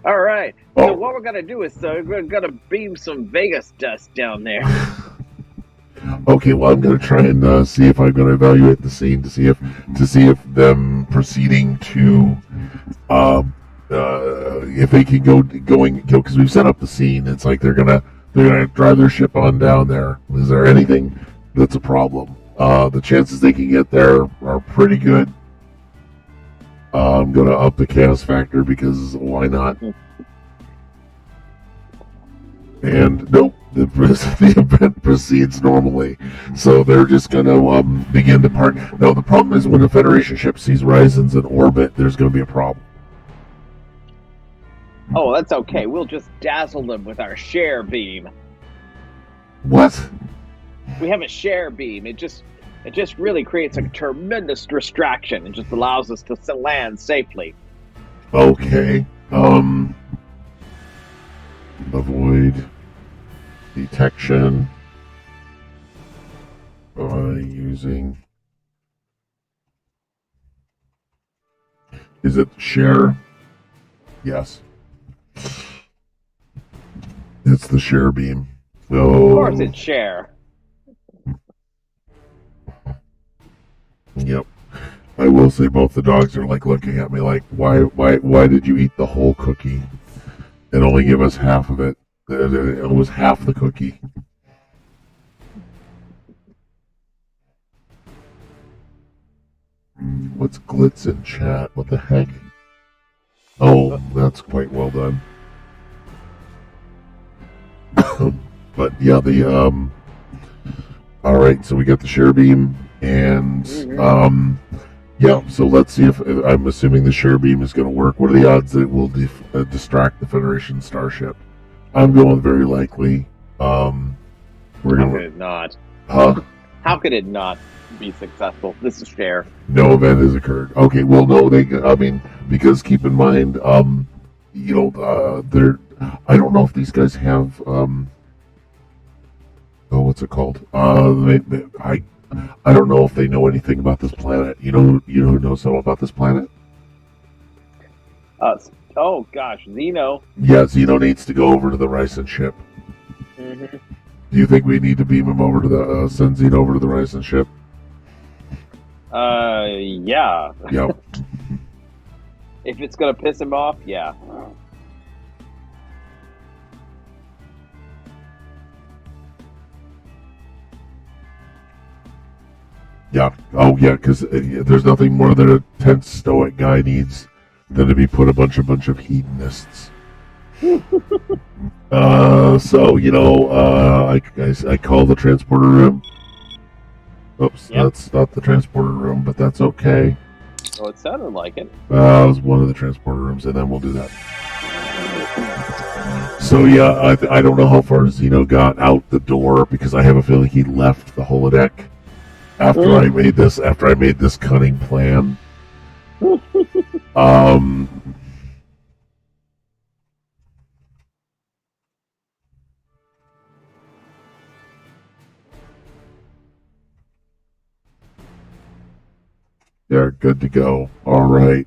[SPEAKER 2] All right. So what we're gonna do is we're gonna beam some Vegas dust down there.
[SPEAKER 1] Okay. Well, I'm gonna try and see if I'm gonna evaluate the scene to see if them proceeding to if they can go because we've set up the scene. It's like they're gonna drive their ship on down there. Is there anything that's a problem? The chances they can get there are pretty good. I'm gonna up the chaos factor because why not? And nope, the event proceeds normally. So they're just gonna begin to part. No, the problem is when a Federation ship sees Ryzens in orbit, there's gonna be a problem.
[SPEAKER 2] Oh, that's okay. We'll just dazzle them with our share beam.
[SPEAKER 1] What?
[SPEAKER 2] We have a share beam. It just really creates a tremendous distraction and just allows us to land safely.
[SPEAKER 1] Okay. Avoid detection by using. Is it share? Yes. It's the share beam. Oh.
[SPEAKER 2] Of course it's share.
[SPEAKER 1] Yep. I will say both the dogs are looking at me like, why did you eat the whole cookie and only give us half of it? It was half the cookie. What's glitz in chat? What the heck? Oh, that's quite well done. But yeah, all right, so we got the share beam, and yeah. So let's see if I'm assuming the share beam is going to work. What are the odds that it will distract the Federation starship? I'm going very likely.
[SPEAKER 2] How could it not?
[SPEAKER 1] Huh?
[SPEAKER 2] How could it not be successful? This is share.
[SPEAKER 1] No event has occurred. Okay, well, no, because keep in mind, they're. I don't know if these guys have. What's it called? I don't know if they know anything about this planet. You know who knows something about this planet?
[SPEAKER 2] Oh gosh, Zeno.
[SPEAKER 1] Yeah, Zeno needs to go over to the Ryzen ship.
[SPEAKER 2] Mm-hmm.
[SPEAKER 1] Do you think we need to beam him over to send Zeno over to the Ryzen ship?
[SPEAKER 2] Yeah.
[SPEAKER 1] Yep.
[SPEAKER 2] If it's gonna piss him off, yeah.
[SPEAKER 1] Yeah. Oh, yeah. Because there's nothing more that a tense stoic guy needs than to be put a bunch of hedonists. So I call the transporter room. Oops, yep. That's not the transporter room, but that's okay.
[SPEAKER 2] Oh, it sounded like it.
[SPEAKER 1] It was one of the transporter rooms, and then we'll do that. So yeah, I don't know how far Zeno got out the door because I have a feeling he left the holodeck after I made this cunning plan. They're good to go. All right.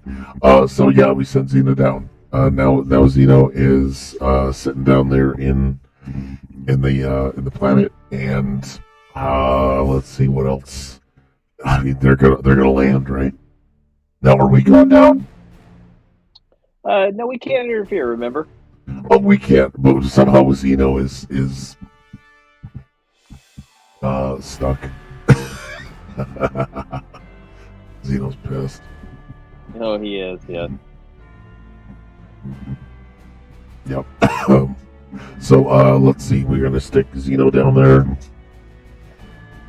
[SPEAKER 1] So yeah, we sent Xena down. Now Zeno is sitting down there in the planet, and let's see what else. I mean, they're gonna land, right? Now, are we going down?
[SPEAKER 2] No, we can't interfere. Remember?
[SPEAKER 1] Oh, we can't. But somehow Zeno is stuck. Zeno's pissed.
[SPEAKER 2] Oh, he is. Yeah.
[SPEAKER 1] Yep. So let's see. We're gonna stick Zeno down there.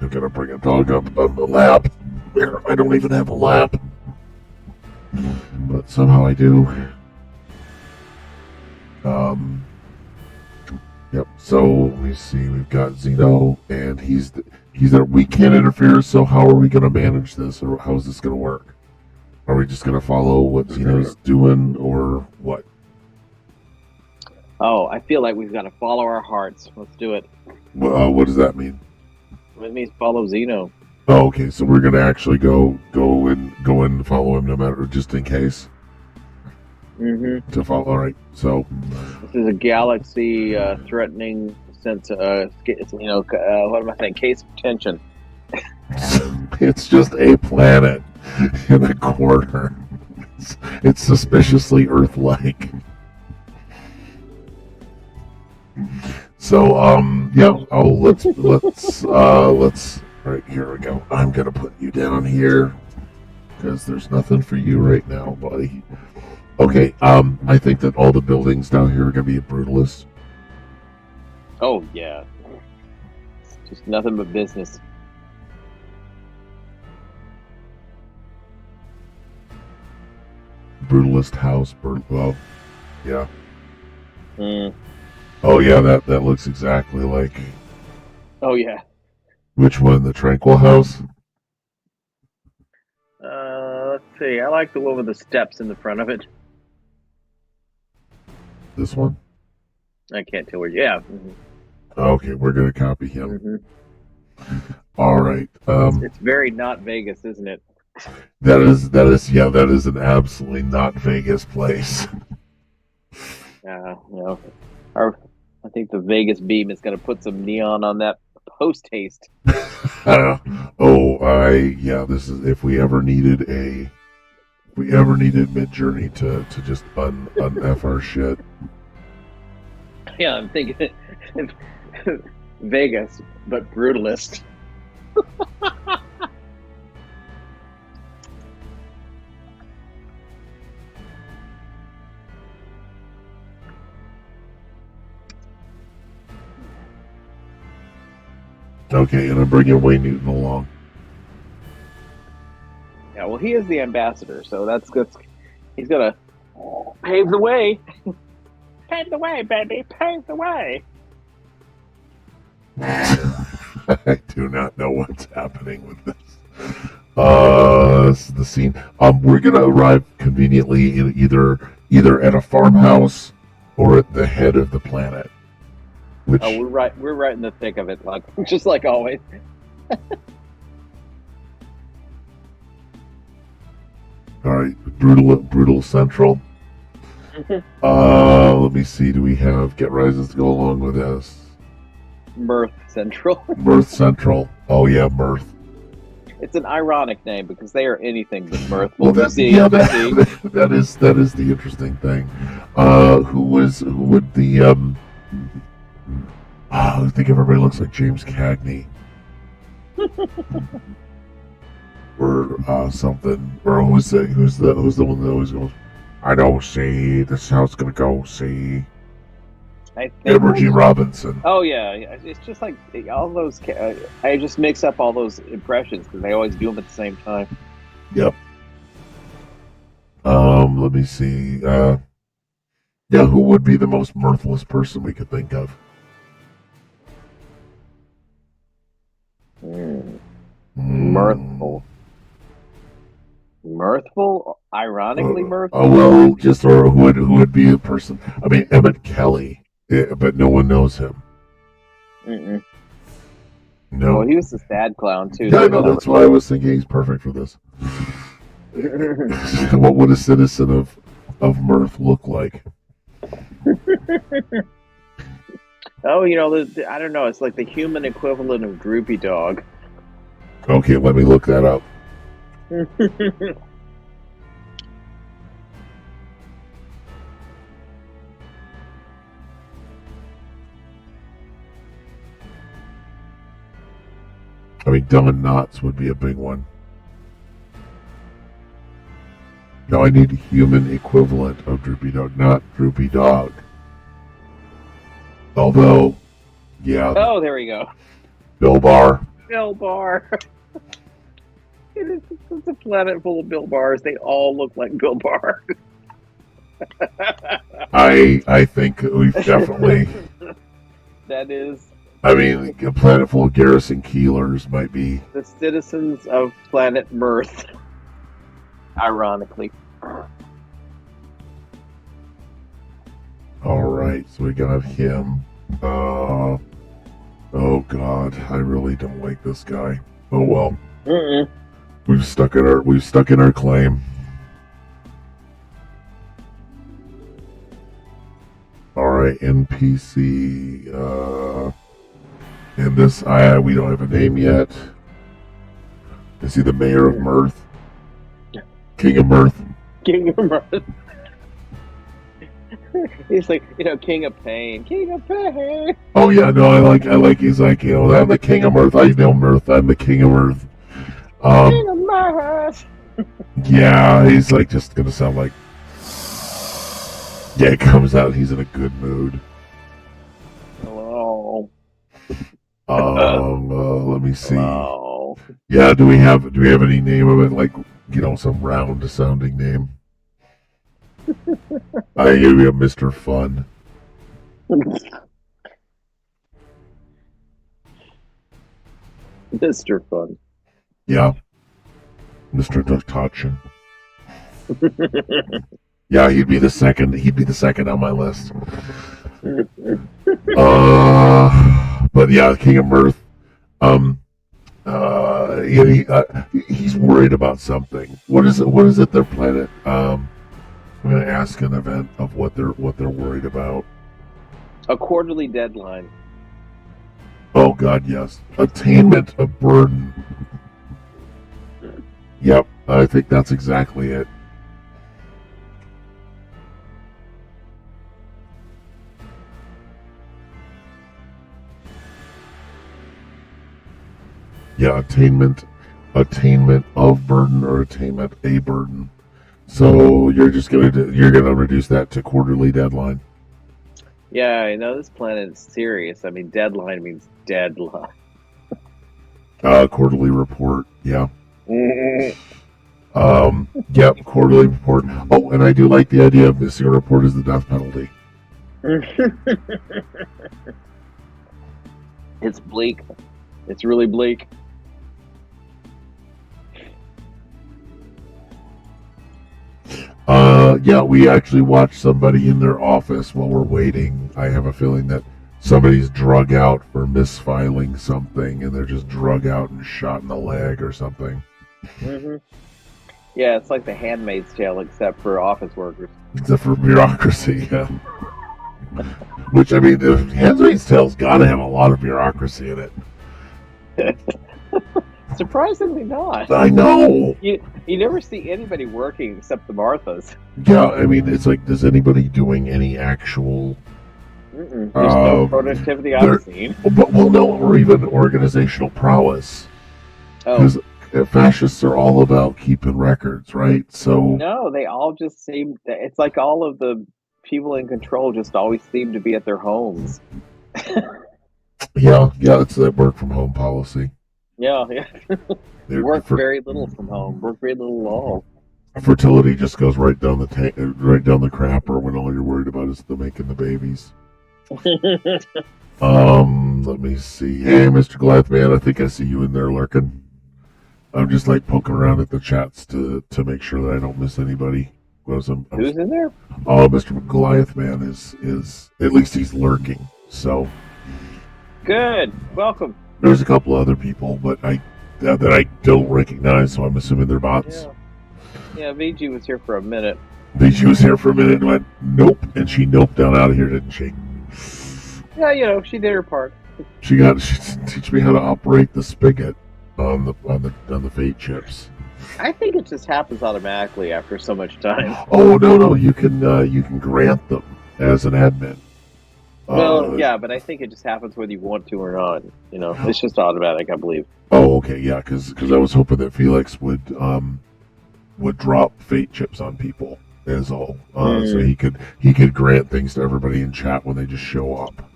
[SPEAKER 1] I'm gonna bring a dog up on the lap. Where I don't even have a lap, but somehow I do. Yep. So let me see. We've got Zeno, and he's there. We can't interfere. So how are we gonna manage this, or how is this gonna work? Are we just gonna follow what Zeno's doing, or what?
[SPEAKER 2] Oh, I feel like we've got to follow our hearts. Let's do it.
[SPEAKER 1] What does that mean?
[SPEAKER 2] It means follow Zeno.
[SPEAKER 1] Oh, okay. So we're gonna actually go and follow him, no matter, just in case.
[SPEAKER 2] Mm-hmm.
[SPEAKER 1] To follow. All right. So
[SPEAKER 2] this is a galaxy threatening sense. What am I saying? Case of tension.
[SPEAKER 1] it's just a planet in a corner. It's suspiciously Earth-like. So yeah. Oh, let's right, here we go. I'm gonna put you down here because there's nothing for you right now, buddy. Okay, I think that all the buildings down here are gonna be a brutalist.
[SPEAKER 2] Oh yeah, it's just nothing but business.
[SPEAKER 1] Brutalist house, well, yeah.
[SPEAKER 2] Mm.
[SPEAKER 1] Oh yeah, that looks exactly like.
[SPEAKER 2] Oh yeah.
[SPEAKER 1] Which one? The Tranquil House?
[SPEAKER 2] Let's see. I like the one with the steps in the front of it.
[SPEAKER 1] This one?
[SPEAKER 2] I can't tell where. Yeah. Mm-hmm.
[SPEAKER 1] Okay, we're gonna copy him.
[SPEAKER 2] Mm-hmm.
[SPEAKER 1] All right.
[SPEAKER 2] It's very not Vegas, isn't it?
[SPEAKER 1] That is an absolutely not Vegas place.
[SPEAKER 2] I think the Vegas beam is going to put some neon on that post haste.
[SPEAKER 1] This is if we ever needed Mid-Journey to just un-F our shit.
[SPEAKER 2] Yeah, I'm thinking Vegas, but brutalist.
[SPEAKER 1] Okay, and I'm bringing Wayne Newton along.
[SPEAKER 2] Yeah, well, he is the ambassador, so that's good. He's gonna pave the way. Pave the way, baby. Pave the way.
[SPEAKER 1] I do not know what's happening with this. This is the scene. We're gonna arrive conveniently in either at a farmhouse or at the head of the planet. Which,
[SPEAKER 2] we're right in the thick of it, like just like always.
[SPEAKER 1] All right, brutal central. Let me see. Do we have Get Rises to go along with this?
[SPEAKER 2] Mirth Central.
[SPEAKER 1] Mirth Central. Oh yeah, Mirth.
[SPEAKER 2] It's an ironic name because they are anything but mirthful.
[SPEAKER 1] Well, that is the interesting thing. Who would the I think everybody looks like James Cagney. Or something. Or who's the one that always goes, I know, see, this is how it's gonna go, see. Edward G. Robinson.
[SPEAKER 2] Oh yeah, it's just like all those. I just mix up all those impressions because they always do them at the same time.
[SPEAKER 1] Yep. Let me see. Who would be the most mirthless person we could think of?
[SPEAKER 2] Mirthful. Mirthful? Ironically mirthful?
[SPEAKER 1] Oh well, or who would be a person? I mean, Emmett Kelly, but no one knows him.
[SPEAKER 2] Mm-mm.
[SPEAKER 1] No.
[SPEAKER 2] Well, he was the sad clown too.
[SPEAKER 1] Yeah, no, that's why I was thinking he's perfect for this. What would a citizen of Mirth look like?
[SPEAKER 2] Oh, I don't know. It's like the human equivalent of Droopy Dog.
[SPEAKER 1] Okay, let me look that up. I mean, Don Knotts would be a big one. No, I need a human equivalent of Droopy Dog, not Droopy Dog. Although, yeah.
[SPEAKER 2] Oh, there we go.
[SPEAKER 1] Bill Barr.
[SPEAKER 2] Bill Barr. It's a planet full of Bill Bars. They all look like Bill Barr.
[SPEAKER 1] I think we've definitely.
[SPEAKER 2] That is.
[SPEAKER 1] I mean, a planet full of Garrison Keillors might be.
[SPEAKER 2] The citizens of planet Mirth. Ironically.
[SPEAKER 1] Alright, so we got him. Oh god, I really don't like this guy. Oh well.
[SPEAKER 2] Mm-mm.
[SPEAKER 1] We've stuck in our claim. Alright, NPC, and this, we don't have a name yet. Is he the mayor of Mirth? King of Mirth?
[SPEAKER 2] King of Mirth. He's like, King of Pain. King of Pain.
[SPEAKER 1] Oh yeah, no, I like, he's like, I'm the King of Mirth. I know Mirth, I'm the King of Mirth.
[SPEAKER 2] King of Mirth.
[SPEAKER 1] Yeah, he's like, just gonna sound like, yeah, it comes out, he's in a good mood.
[SPEAKER 2] Hello.
[SPEAKER 1] Let me see.
[SPEAKER 2] Hello.
[SPEAKER 1] Yeah, do we have any name of it? Like, some round sounding name. I give you a Mr. Fun.
[SPEAKER 2] Mr. Fun.
[SPEAKER 1] Yeah. Mr. Ducktachin. Yeah, he'd be the second on my list. But yeah, King of Mirth. He's worried about something. What is it their planet? I'm gonna ask an event of what they're worried about.
[SPEAKER 2] A quarterly deadline.
[SPEAKER 1] Oh god, yes. Attainment of burden. Yep, I think that's exactly it. Yeah, attainment of burden or attainment a burden. So you're gonna reduce that to quarterly deadline.
[SPEAKER 2] Yeah, I know this planet is serious. I mean, deadline means deadline.
[SPEAKER 1] Quarterly report. Yeah. Yep. Quarterly report. Oh, and I do like the idea of missing a report as the death penalty.
[SPEAKER 2] It's bleak. It's really bleak.
[SPEAKER 1] Yeah, we actually watched somebody in their office while we're waiting. I have a feeling that somebody's drug out for misfiling something, and they're just drug out and shot in the leg or something.
[SPEAKER 2] Mm-hmm. Yeah, it's like The Handmaid's Tale, except for office workers.
[SPEAKER 1] Except for bureaucracy, yeah. Which, I mean, The Handmaid's Tale's got to have a lot of bureaucracy in it.
[SPEAKER 2] Surprisingly not.
[SPEAKER 1] I know.
[SPEAKER 2] You never see anybody working except the Marthas.
[SPEAKER 1] Yeah, I mean, it's like, does anybody doing any actual...
[SPEAKER 2] There's no productivity I've seen.
[SPEAKER 1] Well, no, or even organizational prowess.
[SPEAKER 2] Oh.
[SPEAKER 1] Because fascists are all about keeping records, right? So...
[SPEAKER 2] No, they all just seem... It's like all of the people in control just always seem to be at their homes.
[SPEAKER 1] Yeah, it's that work from home policy.
[SPEAKER 2] Yeah. Work very little from home. Work very little at all.
[SPEAKER 1] Fertility just goes right down the crapper when all you're worried about is making the babies. Let me see. Hey, Mr. Goliath Man, I think I see you in there lurking. I'm just like poking around at the chats to make sure that I don't miss anybody.
[SPEAKER 2] Who's in there?
[SPEAKER 1] Oh, Mr. Goliath Man is at least he's lurking. So
[SPEAKER 2] good. Welcome.
[SPEAKER 1] There's a couple other people, but that I don't recognize, so I'm assuming they're bots.
[SPEAKER 2] Yeah, VG was here for a minute.
[SPEAKER 1] She was here for a minute and went, nope. And she noped down out of here, didn't she?
[SPEAKER 2] Yeah, she did her part.
[SPEAKER 1] She teach me how to operate the spigot on the fate chips.
[SPEAKER 2] I think it just happens automatically after so much time.
[SPEAKER 1] Oh no, you can grant them as an admin.
[SPEAKER 2] Well, yeah, but I think it just happens whether you want to or not. It's just automatic, I believe.
[SPEAKER 1] Oh, okay, yeah, because I was hoping that Felix would drop fate chips on people, is all, so he could grant things to everybody in chat when they just show up.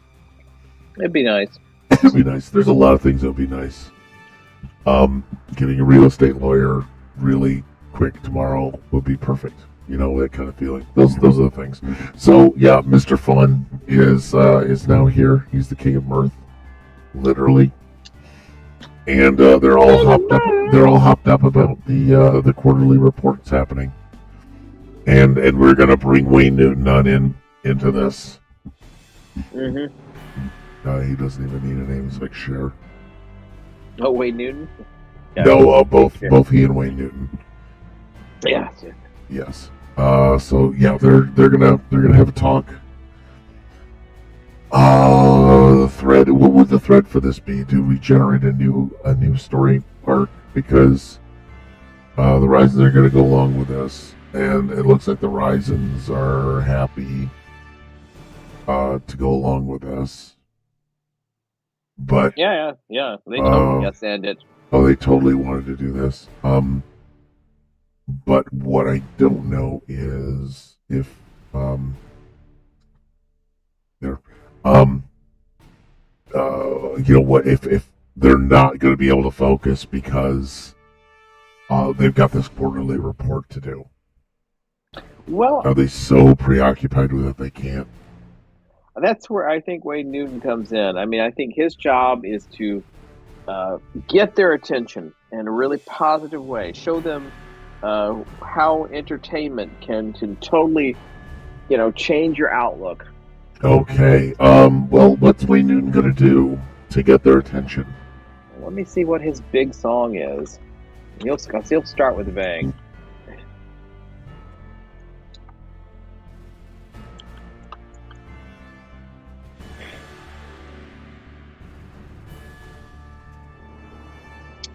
[SPEAKER 2] It'd be nice.
[SPEAKER 1] It'd be nice. There's a lot of things that would be nice. Getting a real estate lawyer really quick tomorrow would be perfect. That kind of feeling. Those are the things. So yeah, Mr. Fun is now here. He's the king of mirth, literally. And they're all hopped up. They're all hopped up about the quarterly reports happening. And we're gonna bring Wayne Newton on into this.
[SPEAKER 2] Mm-hmm.
[SPEAKER 1] He doesn't even need a name. He's like Cher.
[SPEAKER 2] Oh, Wayne Newton.
[SPEAKER 1] Yeah, no, both he and Wayne Newton.
[SPEAKER 2] Yeah.
[SPEAKER 1] Yes. So yeah, they're gonna have a talk. The thread. What would the thread for this be? Do we generate a new story arc? Because the Risens are gonna go along with this, and it looks like the Risens are happy to go along with this. But
[SPEAKER 2] yeah, they totally yes and it.
[SPEAKER 1] Oh, they totally wanted to do this. But what I don't know is if if they're not going to be able to focus because they've got this quarterly report to do.
[SPEAKER 2] Well,
[SPEAKER 1] are they so preoccupied with it they can't?
[SPEAKER 2] That's where I think Wayne Newton comes in. I mean, I think his job is to get their attention in a really positive way. Show them how entertainment can totally, change your outlook.
[SPEAKER 1] Okay. Well, what's Wayne Newton going to do to get their attention?
[SPEAKER 2] Let me see what his big song is. He'll start with a bang.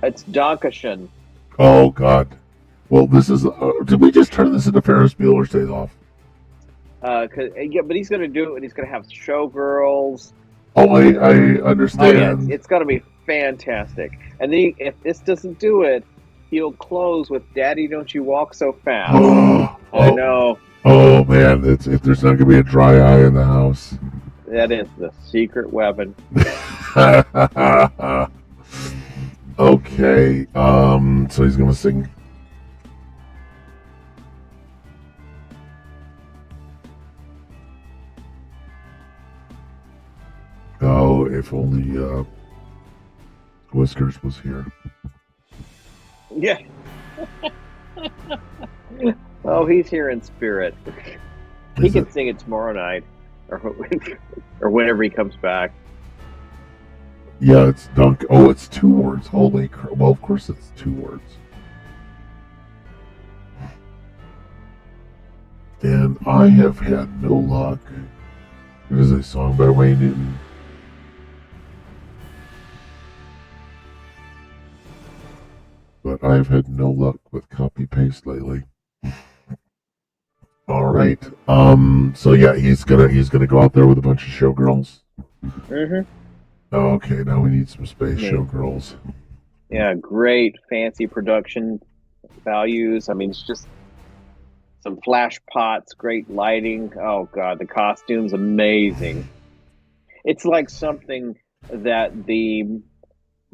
[SPEAKER 2] It's Dankeschön.
[SPEAKER 1] Oh, God. Well, this is... did we just turn this into Ferris Bueller's Days Off?
[SPEAKER 2] But he's going to do it, and he's going to have showgirls.
[SPEAKER 1] Oh, I understand.
[SPEAKER 2] Oh, yeah, it's going to be fantastic. And then if this doesn't do it, he'll close with "Daddy, Don't You Walk So Fast." I know.
[SPEAKER 1] Oh, man. If there's not going to be a dry eye in the house.
[SPEAKER 2] That is the secret weapon.
[SPEAKER 1] Okay, so he's gonna sing. Oh, if only Whiskers was here.
[SPEAKER 2] Yeah. Oh, he's here in spirit. He can sing it tomorrow night, or whenever he comes back.
[SPEAKER 1] Yeah, it's dunk. Oh, it's 2 words. Holy crap. Well, of course it's 2 words. And I have had no luck. It is a song by Wayne Newton. But I've had no luck with copy paste lately. All right. So yeah, he's gonna go out there with a bunch of showgirls.
[SPEAKER 2] Mm-hmm.
[SPEAKER 1] Okay, now we need some space showgirls.
[SPEAKER 2] Yeah, great fancy production values. I mean, it's just some flash pots, great lighting. Oh God, the costumes amazing. It's like something that the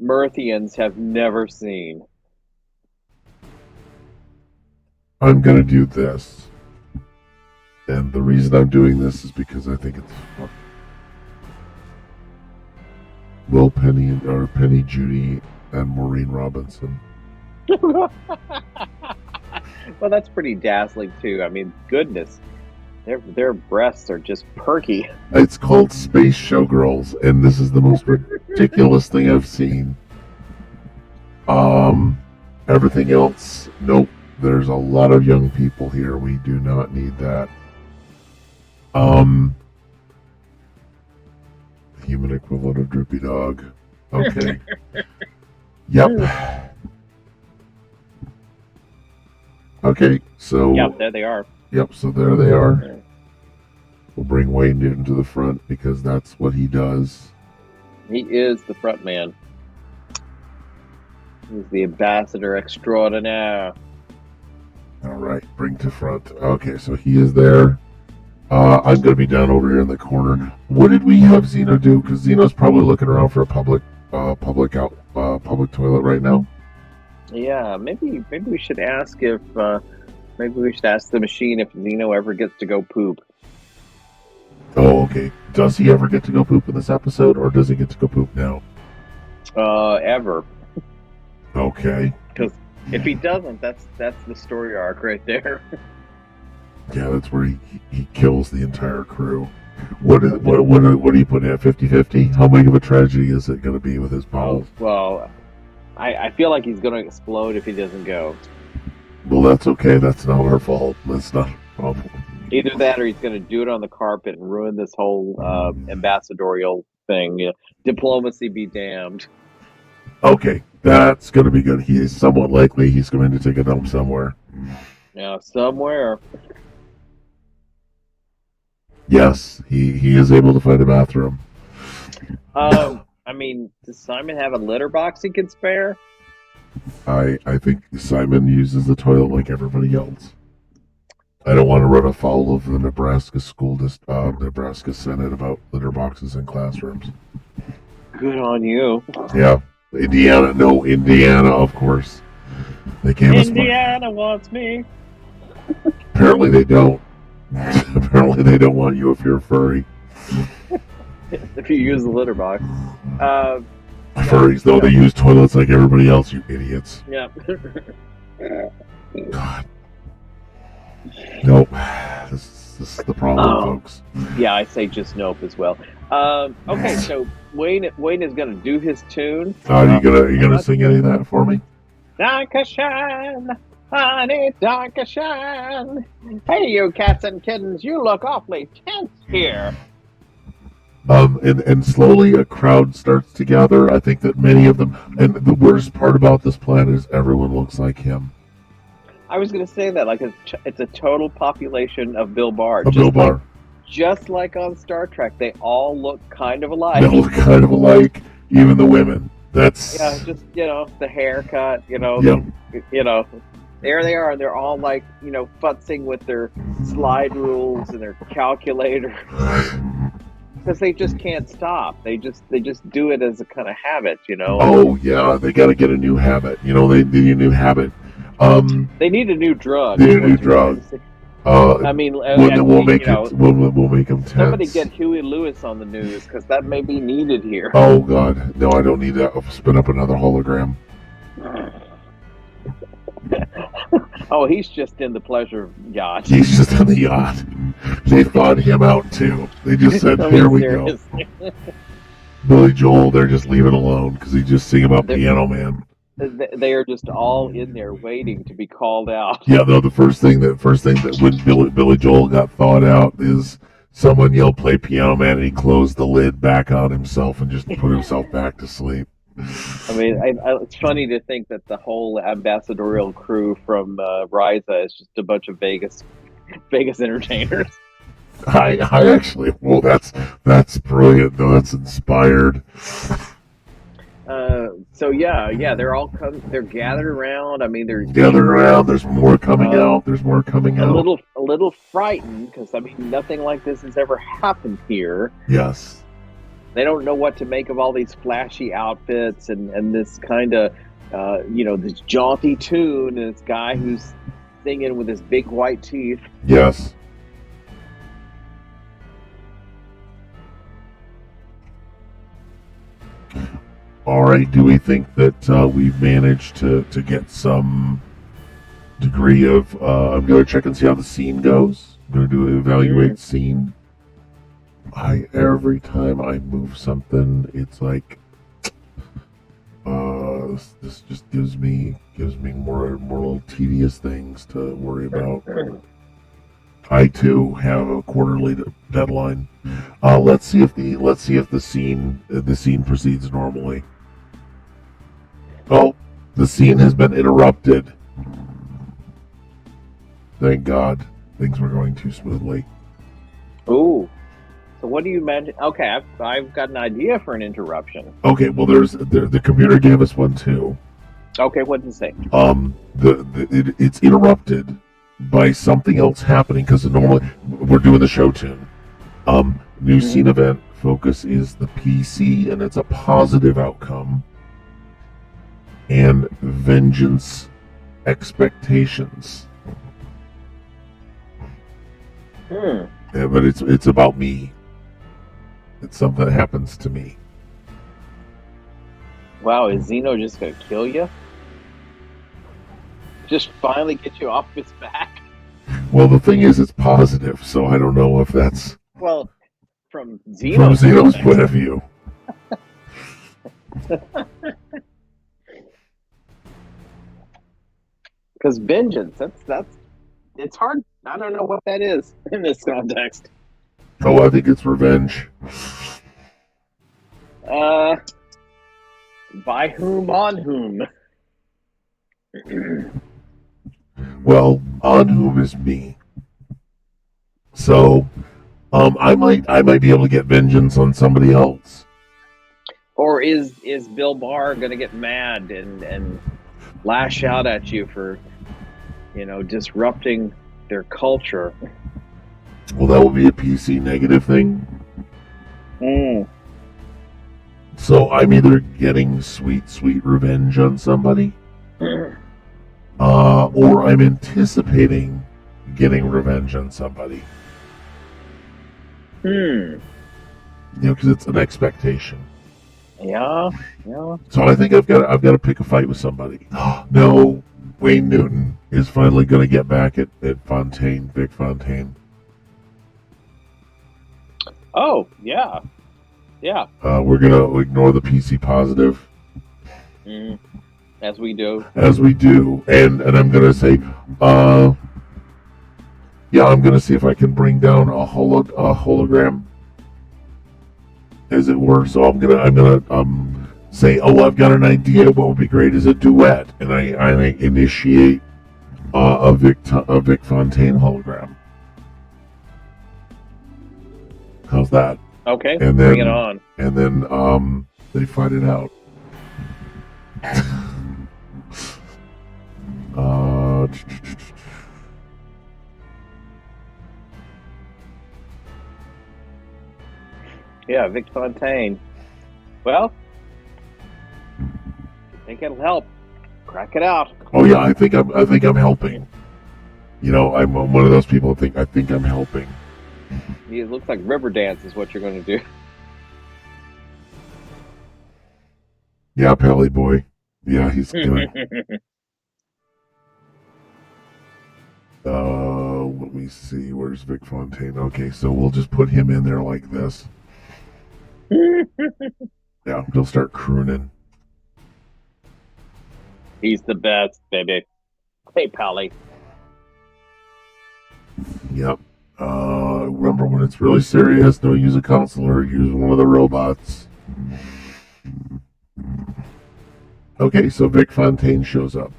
[SPEAKER 2] Mirthians have never seen.
[SPEAKER 1] I'm gonna do this, and the reason I'm doing this is because I think it's fun. Will Penny, Judy, and Maureen Robinson.
[SPEAKER 2] Well, that's pretty dazzling too. I mean, goodness, their breasts are just perky.
[SPEAKER 1] It's called Space Showgirls, and this is the most ridiculous thing I've seen. Everything else, nope. There's a lot of young people here. We do not need that. Human equivalent of Droopy Dog. Okay. Yep. Okay, so...
[SPEAKER 2] Yep, there they are.
[SPEAKER 1] Yep, so there they are. We'll bring Wayne Newton to the front because that's what he does.
[SPEAKER 2] He is the front man. He's the ambassador extraordinaire.
[SPEAKER 1] All right, bring to front. Okay, so he is there. I'm going to be down over here in the corner. What did we have Zeno do? Because Zeno's probably looking around for a public toilet right now.
[SPEAKER 2] Yeah, maybe we should ask if maybe we should ask the machine if Zeno ever gets to go poop.
[SPEAKER 1] Oh, okay. Does he ever get to go poop in this episode, or does he get to go poop now?
[SPEAKER 2] Ever.
[SPEAKER 1] Okay.
[SPEAKER 2] Because if he doesn't, that's the story arc right there.
[SPEAKER 1] Yeah, that's where he kills the entire crew. What do you put in at 50-50? How big of a tragedy is it going to be with his balls?
[SPEAKER 2] Well, I feel like he's going to explode if he doesn't go.
[SPEAKER 1] Well, that's okay. That's not our fault. That's not a problem.
[SPEAKER 2] Either that or he's going to do it on the carpet and ruin this whole ambassadorial thing. You know, diplomacy be damned.
[SPEAKER 1] Okay, that's going to be good. He is somewhat likely he's going to take a dump somewhere.
[SPEAKER 2] Yeah, somewhere.
[SPEAKER 1] Yes, he is able to find a bathroom.
[SPEAKER 2] I mean, does Simon have a litter box he can spare?
[SPEAKER 1] I think Simon uses the toilet like everybody else. I don't want to run afoul of the Nebraska Nebraska Senate about litter boxes in classrooms.
[SPEAKER 2] Good on you.
[SPEAKER 1] Yeah, Indiana, of course. They gave
[SPEAKER 2] Indiana wants me.
[SPEAKER 1] Apparently they don't. Apparently they don't want you if you're a furry.
[SPEAKER 2] If you use the litter box.
[SPEAKER 1] Furries, though, they use toilets like everybody else, you idiots.
[SPEAKER 2] Yeah.
[SPEAKER 1] God. Nope. This is the problem, folks.
[SPEAKER 2] Yeah, I say just nope as well. Okay, so Wayne is gonna do his tune.
[SPEAKER 1] You gonna sing any of that for me?
[SPEAKER 2] Dankeschön, honey, Dankeschön. Hey, you cats and kittens, you look awfully tense here.
[SPEAKER 1] And slowly a crowd starts to gather. I think that many of them, and the worst part about this planet is everyone looks like him.
[SPEAKER 2] I was going to say that, like it's a total population of Bill Barr. Just like on Star Trek, they all look kind of alike.
[SPEAKER 1] They look kind of alike, even the women. That's
[SPEAKER 2] just the haircut.
[SPEAKER 1] Yep.
[SPEAKER 2] There they are, and they're all like futzing with their slide rules and their calculator. Because they just can't stop. They just do it as a kind of habit,
[SPEAKER 1] Oh yeah, they got to get a new habit. They need a new habit.
[SPEAKER 2] They need a new drug.
[SPEAKER 1] They need a new drug.
[SPEAKER 2] I mean,
[SPEAKER 1] we'll make them tense.
[SPEAKER 2] Somebody get Huey Lewis on the news because that may be needed here.
[SPEAKER 1] Oh God, no! I don't need that. I'll spin up another hologram.
[SPEAKER 2] Oh, he's just in the pleasure yacht.
[SPEAKER 1] He's just on the yacht. They thawed him out too. They just said, "Here we go." Billy Joel, they're just leaving alone because he just sing about Piano Man.
[SPEAKER 2] They are just all in there waiting to be called out.
[SPEAKER 1] Yeah, though the first thing that when Billy Joel got thawed out is someone yelled "Play Piano Man" and he closed the lid back on himself and just put himself back to sleep.
[SPEAKER 2] I mean, it's funny to think that the whole ambassadorial crew from Ryza is just a bunch of Vegas entertainers.
[SPEAKER 1] I actually, well, that's brilliant though. That's inspired.
[SPEAKER 2] So yeah, they're gathered around. I mean, they're
[SPEAKER 1] gathered around. There's more coming out. There's more coming out.
[SPEAKER 2] A little frightened because I mean, nothing like this has ever happened here.
[SPEAKER 1] Yes.
[SPEAKER 2] They don't know what to make of all these flashy outfits and this kind of, this jaunty tune and this guy who's singing with his big white teeth.
[SPEAKER 1] Yes. All right. Do we think that we've managed to get some degree of? I'm going to check and see how the scene goes. I'm going to evaluate scene. Every time I move something, it's like this just gives me more little tedious things to worry about. I too have a quarterly deadline. Let's see if the scene proceeds normally. Oh, the scene has been interrupted. Thank God, things were going too smoothly.
[SPEAKER 2] Ooh. So what do you imagine? Okay, I've got an idea for an interruption.
[SPEAKER 1] Okay, well, the computer gave us one too.
[SPEAKER 2] Okay, what did it say?
[SPEAKER 1] It's interrupted by something else happening because normally we're doing the show tune. New scene event focus is the PC and it's a positive outcome. And vengeance expectations. Yeah, but it's about me. It's something that happens to me.
[SPEAKER 2] Wow, is Zeno just gonna kill you? Just finally get you off his back?
[SPEAKER 1] Well, the thing is, it's positive, so I don't know if that's...
[SPEAKER 2] Well, from Zeno's
[SPEAKER 1] point of view.
[SPEAKER 2] Because vengeance, that's it's hard. I don't know what that is in this context.
[SPEAKER 1] Oh, I think it's revenge.
[SPEAKER 2] By whom, on whom?
[SPEAKER 1] Well, on whom is me. So, I might be able to get vengeance on somebody else.
[SPEAKER 2] Or is Bill Barr gonna get mad and lash out at you for, disrupting their culture?
[SPEAKER 1] Well, that would be a PC negative thing. So I'm either getting sweet revenge on somebody, or I'm anticipating getting revenge on somebody. Because it's an expectation.
[SPEAKER 2] Yeah.
[SPEAKER 1] So I think I've got to pick a fight with somebody. No, Wayne Newton is finally going to get back at Vic Fontaine.
[SPEAKER 2] Oh, yeah.
[SPEAKER 1] We're going to ignore the PC positive.
[SPEAKER 2] As we do.
[SPEAKER 1] And I'm going to say, I'm going to see if I can bring down a hologram, as it were. So I'm gonna say, I've got an idea. What would be great is a duet, and I initiate a Vic Fontaine hologram. How's that?
[SPEAKER 2] Okay,
[SPEAKER 1] and then,
[SPEAKER 2] bring it on.
[SPEAKER 1] And then they fight it out.
[SPEAKER 2] Yeah, Vic Fontaine. Well, I think it'll help. Crack it out.
[SPEAKER 1] Oh yeah, I think I'm helping. I'm one of those people who I think I'm helping.
[SPEAKER 2] It looks like Riverdance is what you're going to do.
[SPEAKER 1] Yeah, Pally boy. Yeah, he's gonna. Let me see. Where's Vic Fontaine? Okay, so we'll just put him in there like this. Yeah, he'll start crooning.
[SPEAKER 2] He's the best, baby. Hey, Pally.
[SPEAKER 1] Yep. Remember, when it's really serious, don't use a counselor. Use one of the robots. Okay, so Vic Fontaine shows up.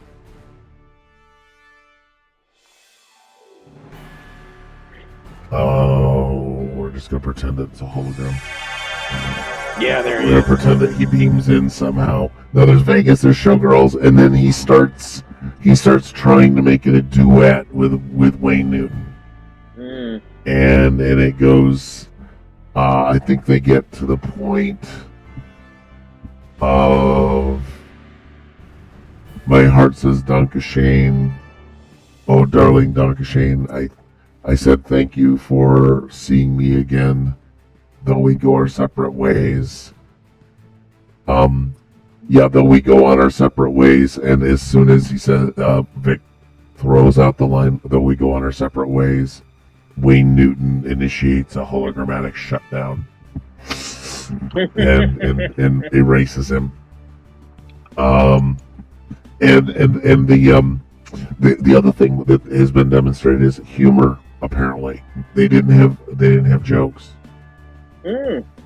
[SPEAKER 1] We're just gonna pretend that it's a hologram.
[SPEAKER 2] Yeah, there he
[SPEAKER 1] We're
[SPEAKER 2] is.
[SPEAKER 1] gonna pretend that he beams in somehow. Now there's Vegas, there's Showgirls, and then he starts trying to make it a duet with Wayne Newton. And it goes. I think they get to the point of my heart says Dankeschön. Oh, darling Dankeschön. I said thank you for seeing me again, though we go our separate ways. Though we go on our separate ways, and as soon as he says, Vic throws out the line, though we go on our separate ways, Wayne Newton initiates a hologrammatic shutdown and erases him. And the other thing that has been demonstrated is humor. Apparently, they didn't have jokes.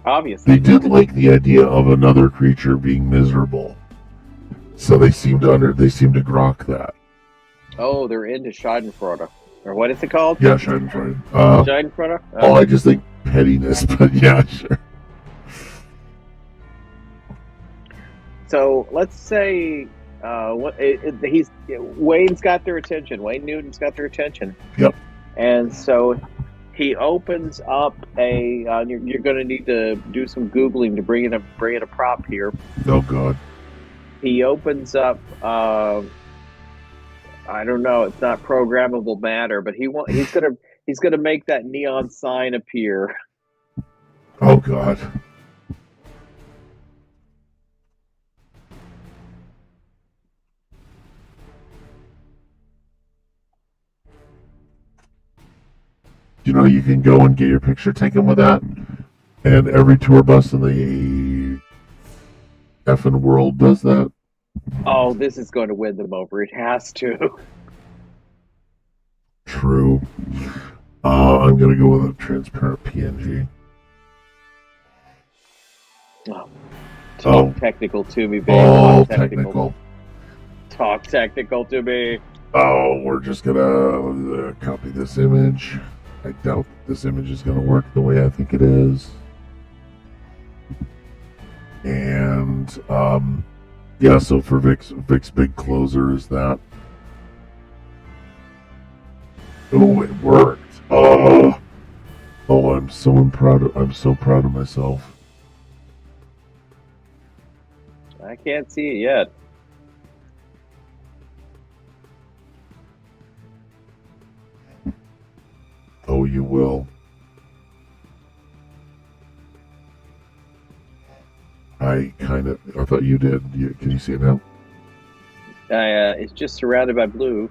[SPEAKER 2] Obviously,
[SPEAKER 1] they did like the idea of another creature being miserable, so they seem to grok that.
[SPEAKER 2] Oh, they're into Schadenfreude, or what is it called?
[SPEAKER 1] Yeah, Schadenfreude.
[SPEAKER 2] Schadenfreude.
[SPEAKER 1] Oh, I just think pettiness, but yeah, sure.
[SPEAKER 2] So let's say Wayne's got their attention. Wayne Newton's got their attention.
[SPEAKER 1] Yep.
[SPEAKER 2] And so he opens up a. You're going to need to do some googling to bring in a prop here.
[SPEAKER 1] Oh God.
[SPEAKER 2] He opens up. I don't know. It's not programmable matter, but he's gonna make that neon sign appear.
[SPEAKER 1] Oh God. You know, you can go and get your picture taken with that, and every tour bus in the effing world does that.
[SPEAKER 2] Oh, this is going to win them over. It has to.
[SPEAKER 1] True. I'm gonna go with a transparent PNG.
[SPEAKER 2] Talk technical to me, babe.
[SPEAKER 1] Oh, technical.
[SPEAKER 2] Talk technical to me.
[SPEAKER 1] Oh, we're just gonna copy this image. I doubt this image is gonna work the way I think it is. And yeah, so for Vic's big closer is that. Oh, it worked. Oh, I'm so proud of myself.
[SPEAKER 2] I can't see it yet.
[SPEAKER 1] Oh, you will. I thought you did. Can you see it now?
[SPEAKER 2] It's just surrounded by blue.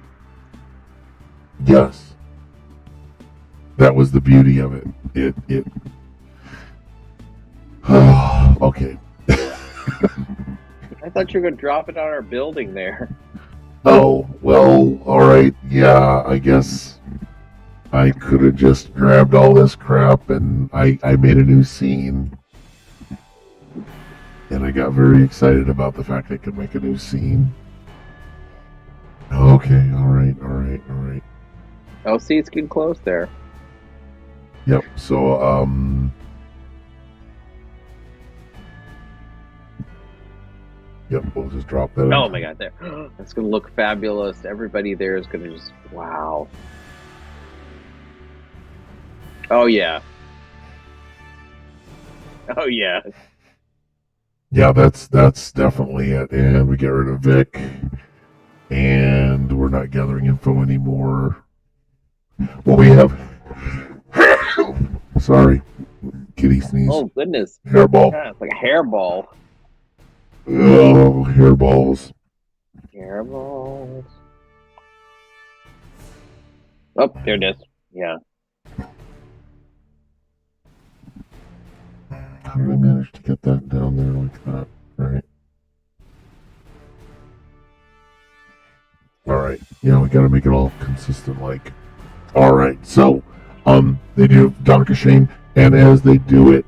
[SPEAKER 1] Yes. That was the beauty of it. It. Okay.
[SPEAKER 2] I thought you were going to drop it on our building there.
[SPEAKER 1] Oh, well, alright. Yeah, I guess I could have just grabbed all this crap and I made a new scene. And I got very excited about the fact I could make a new scene. Okay, alright.
[SPEAKER 2] Oh, see, it's getting close there.
[SPEAKER 1] Yep, so, yep, we'll just drop that.
[SPEAKER 2] Oh my God, there. That's going to look fabulous. Everybody there is going to just, wow. Oh, yeah. Oh, yeah.
[SPEAKER 1] Yeah, that's definitely it. And we get rid of Vic. And we're not gathering info anymore. Well, we have... Sorry. Kitty sneeze.
[SPEAKER 2] Oh, goodness.
[SPEAKER 1] Hairball.
[SPEAKER 2] Yeah, it's like a hairball.
[SPEAKER 1] Oh, hairballs.
[SPEAKER 2] Hairballs. Oh, there it is. Yeah.
[SPEAKER 1] How did I manage to get that down there like that? Right. Alright. Yeah, we gotta make it all consistent like. Alright, so they do Donica Shane, and as they do it,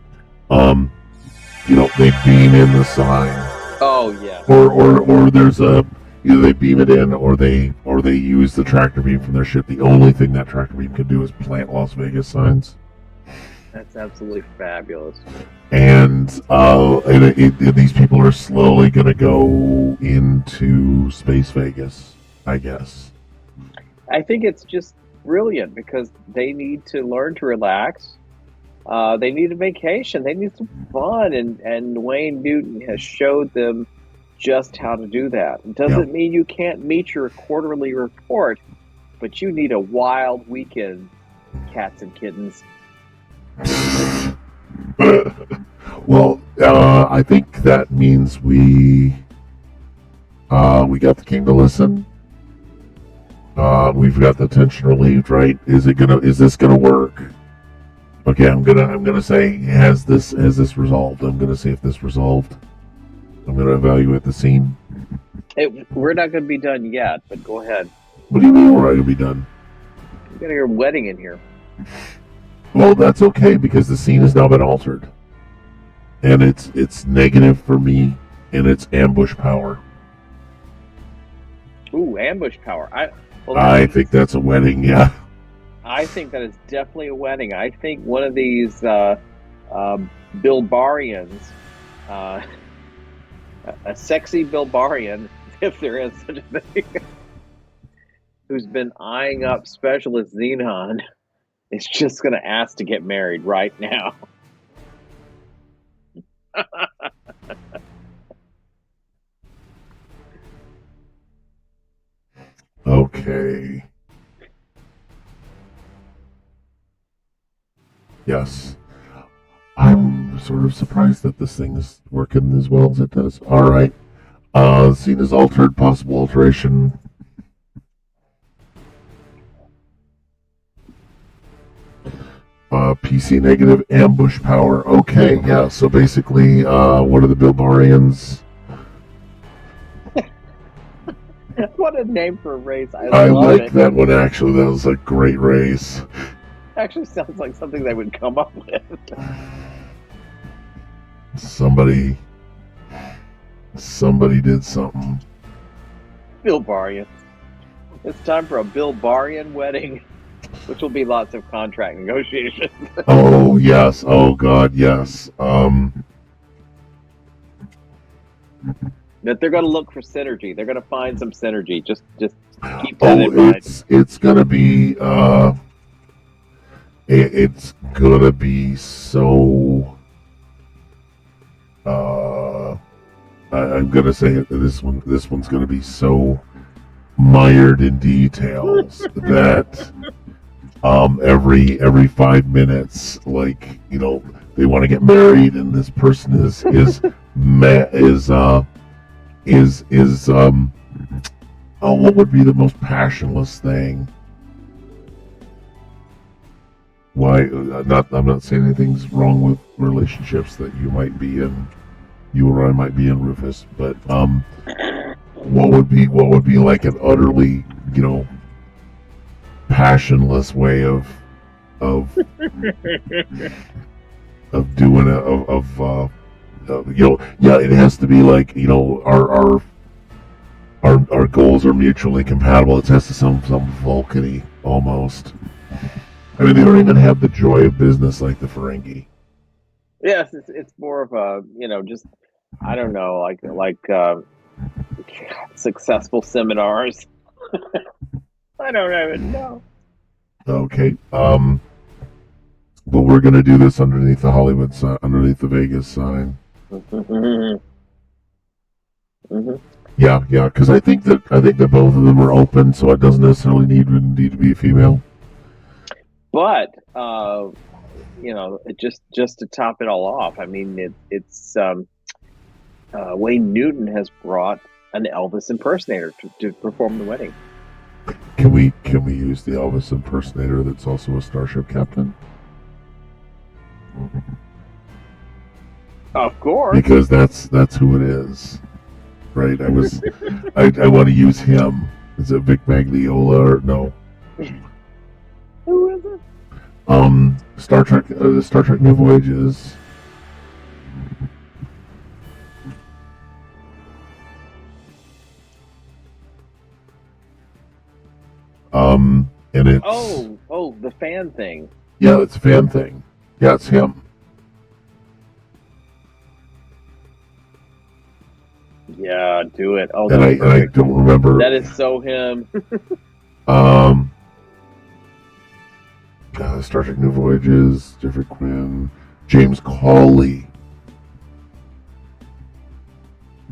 [SPEAKER 1] they beam in the sign.
[SPEAKER 2] Oh yeah.
[SPEAKER 1] Or there's a either they beam it in or they use the tractor beam from their ship. The only thing that tractor beam can do is plant Las Vegas signs.
[SPEAKER 2] That's absolutely fabulous.
[SPEAKER 1] And these people are slowly going to go into Space Vegas, I guess.
[SPEAKER 2] I think it's just brilliant because they need to learn to relax. They need a vacation. They need some fun. And Wayne Newton has showed them just how to do that. It doesn't mean you can't meet your quarterly report, but you need a wild weekend, cats and kittens.
[SPEAKER 1] Well, I think that means we got the king to listen. We've got the tension relieved, right? Is this gonna work? Okay, I'm gonna say has this resolved? I'm gonna see if this resolved. I'm gonna evaluate the scene.
[SPEAKER 2] We're not going to be done yet, but go ahead.
[SPEAKER 1] What do you mean we're not going to be done?
[SPEAKER 2] You got your wedding in here.
[SPEAKER 1] Well, that's okay because the scene has now been altered. And it's negative for me, and it's ambush power.
[SPEAKER 2] Ooh, ambush power.
[SPEAKER 1] I think that's a wedding, yeah.
[SPEAKER 2] I think that is definitely a wedding. I think one of these Bilbarians, a sexy Bilbarian, if there is such a thing, who's been eyeing up Specialist Xenon, is just going to ask to get married right now.
[SPEAKER 1] Okay. Yes. I'm sort of surprised that this thing is working as well as it does. Alright. Scene is altered, possible alteration. PC negative, ambush power. Okay, yeah, so basically, what are the Bilbarians?
[SPEAKER 2] What a name for a race.
[SPEAKER 1] I like that one, actually. That was a great race.
[SPEAKER 2] Actually sounds like something they would come up with.
[SPEAKER 1] Somebody did something.
[SPEAKER 2] Bilbarian. It's time for a Bilbarian wedding, which will be lots of contract negotiations.
[SPEAKER 1] Oh, yes. Oh, God, yes.
[SPEAKER 2] That they're going to look for synergy. They're going to find some synergy. Just keep that in mind.
[SPEAKER 1] It's going to be, it's going to be so, I'm going to say it, this one's going to be so mired in details that every 5 minutes, like, you know, they want to get married and this person is what would be the most passionless thing? Why I'm not saying anything's wrong with relationships that you might be in, you or I might be in, Rufus, but what would be like an utterly, you know, passionless way of doing it, you know, yeah, it has to be like, you know, our goals are mutually compatible. It has to sound some Vulcan-y almost. I mean, they don't even have the joy of business like the Ferengi.
[SPEAKER 2] Yes, it's more of a, you know, just, I don't know, like successful seminars. I don't even know.
[SPEAKER 1] Okay. But we're gonna do this underneath the Hollywood sign, underneath the Vegas sign.
[SPEAKER 2] Mm-hmm.
[SPEAKER 1] Yeah, because I think that both of them are open, so it doesn't necessarily need to be a female.
[SPEAKER 2] But you know, just to top it all off, I mean, it's Wayne Newton has brought an Elvis impersonator to perform the wedding.
[SPEAKER 1] Can we use the Elvis impersonator that's also a starship captain?
[SPEAKER 2] Of course,
[SPEAKER 1] because that's who it is, right? I want to use him. Is it Vic Magliola or no?
[SPEAKER 2] Who is it?
[SPEAKER 1] Star Trek New Voyages. And it's
[SPEAKER 2] the fan thing.
[SPEAKER 1] Yeah, it's a fan thing. Yeah, it's him.
[SPEAKER 2] Yeah, do it. Oh,
[SPEAKER 1] and I don't remember.
[SPEAKER 2] That is so him.
[SPEAKER 1] Star Trek New Voyages, Jeffrey Quinn, James Cawley,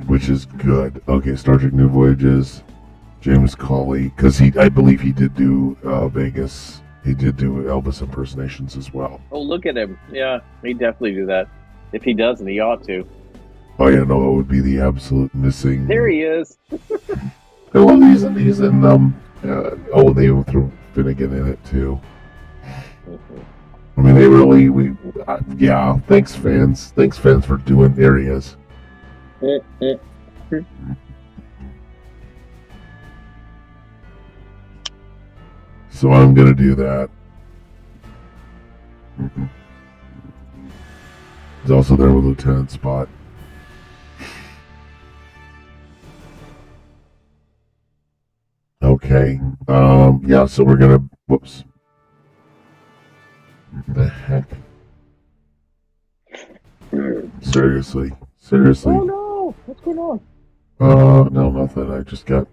[SPEAKER 1] which is good. Okay, Star Trek New Voyages, James Cawley, because I believe he did do Vegas. He did do Elvis impersonations as well.
[SPEAKER 2] Oh, look at him. Yeah, he'd definitely do that. If he doesn't, he ought to.
[SPEAKER 1] Oh, yeah, no, it would be the absolute missing.
[SPEAKER 2] There he is.
[SPEAKER 1] Well, he's in they even threw Finnegan in it, too. I mean, they really, thanks, fans. Thanks, fans, for doing. There he is. So I'm gonna do that. Mm-hmm. He's also there with Lieutenant Spot. Okay. Yeah, so we're gonna... Whoops. The heck? Seriously.
[SPEAKER 2] Oh no! What's going on?
[SPEAKER 1] No, nothing. I just got...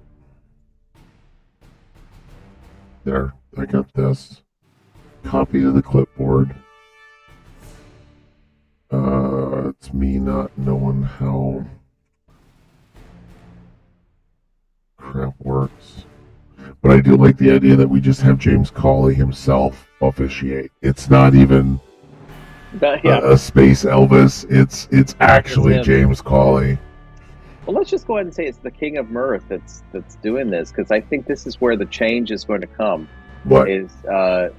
[SPEAKER 1] There. I got this. Copy of the clipboard. It's me not knowing how crap works. But I do like the idea that we just have James Cawley himself officiate. It's not even a space Elvis. It's actually James Cawley.
[SPEAKER 2] Well, let's just go ahead and say it's the King of Mirth that's doing this, because I think this is where the change is going to come.
[SPEAKER 1] What
[SPEAKER 2] is the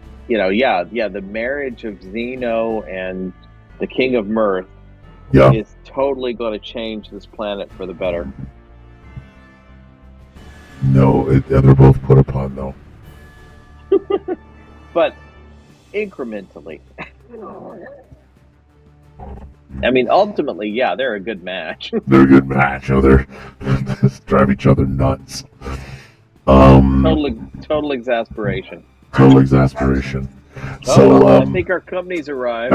[SPEAKER 2] marriage of Zeno and the King of Mirth is totally going to change this planet for the better.
[SPEAKER 1] No, they're both put upon, though.
[SPEAKER 2] But incrementally. I mean, ultimately, yeah, they're a good match.
[SPEAKER 1] They're a good match. Oh, they're just drive each other nuts.
[SPEAKER 2] Total exasperation.
[SPEAKER 1] Total exasperation.
[SPEAKER 2] So I think our company's arrived.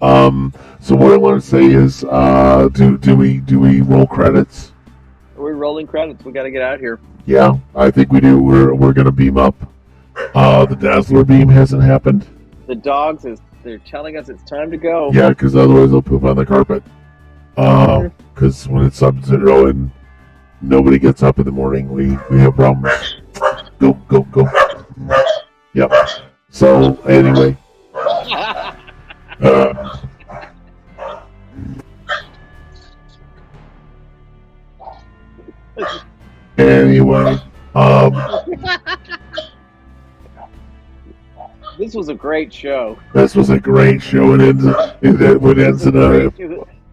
[SPEAKER 1] So what I want to say is, do we roll credits?
[SPEAKER 2] We're rolling credits. We got to get out of here.
[SPEAKER 1] Yeah, I think we do. We're gonna beam up. The Dazzler beam hasn't happened.
[SPEAKER 2] The dogs they're telling us it's time to go.
[SPEAKER 1] Yeah, because otherwise they'll poop on the carpet. Because when it's sub-zero and nobody gets up in the morning, we have problems. Go. Yep. So anyway. Anyway,
[SPEAKER 2] this was a great show.
[SPEAKER 1] It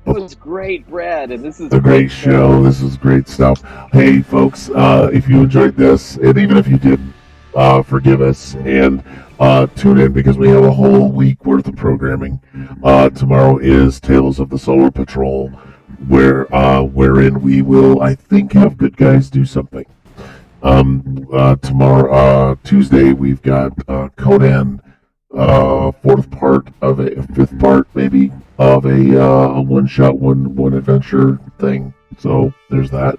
[SPEAKER 2] was great, Brad, and this is
[SPEAKER 1] a great show. This is great stuff. Hey, folks, if you enjoyed this, and even if you didn't, forgive us and tune in, because we have a whole week worth of programming. Tomorrow is Tales of the Solar Patrol, wherein we will, I think, have good guys do something. Tomorrow, Tuesday, we've got Conan, fifth part maybe of a one-shot, one adventure thing. So there's that.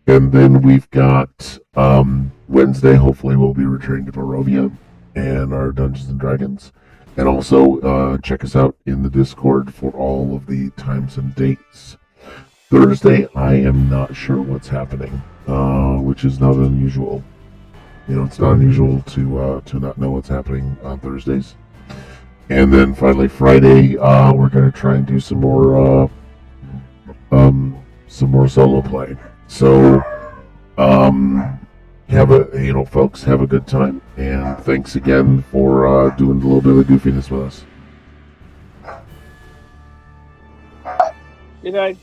[SPEAKER 1] And then we've got Wednesday. Hopefully, we'll be returning to Barovia and our Dungeons and Dragons. And also, check us out in the Discord for all of the times and dates. Thursday, I am not sure what's happening, which is not unusual. You know, it's not unusual to not know what's happening on Thursdays. And then finally, Friday, we're going to try and do some more solo play. So, folks, have a good time, and thanks again for doing a little bit of goofiness with us.
[SPEAKER 2] Good night.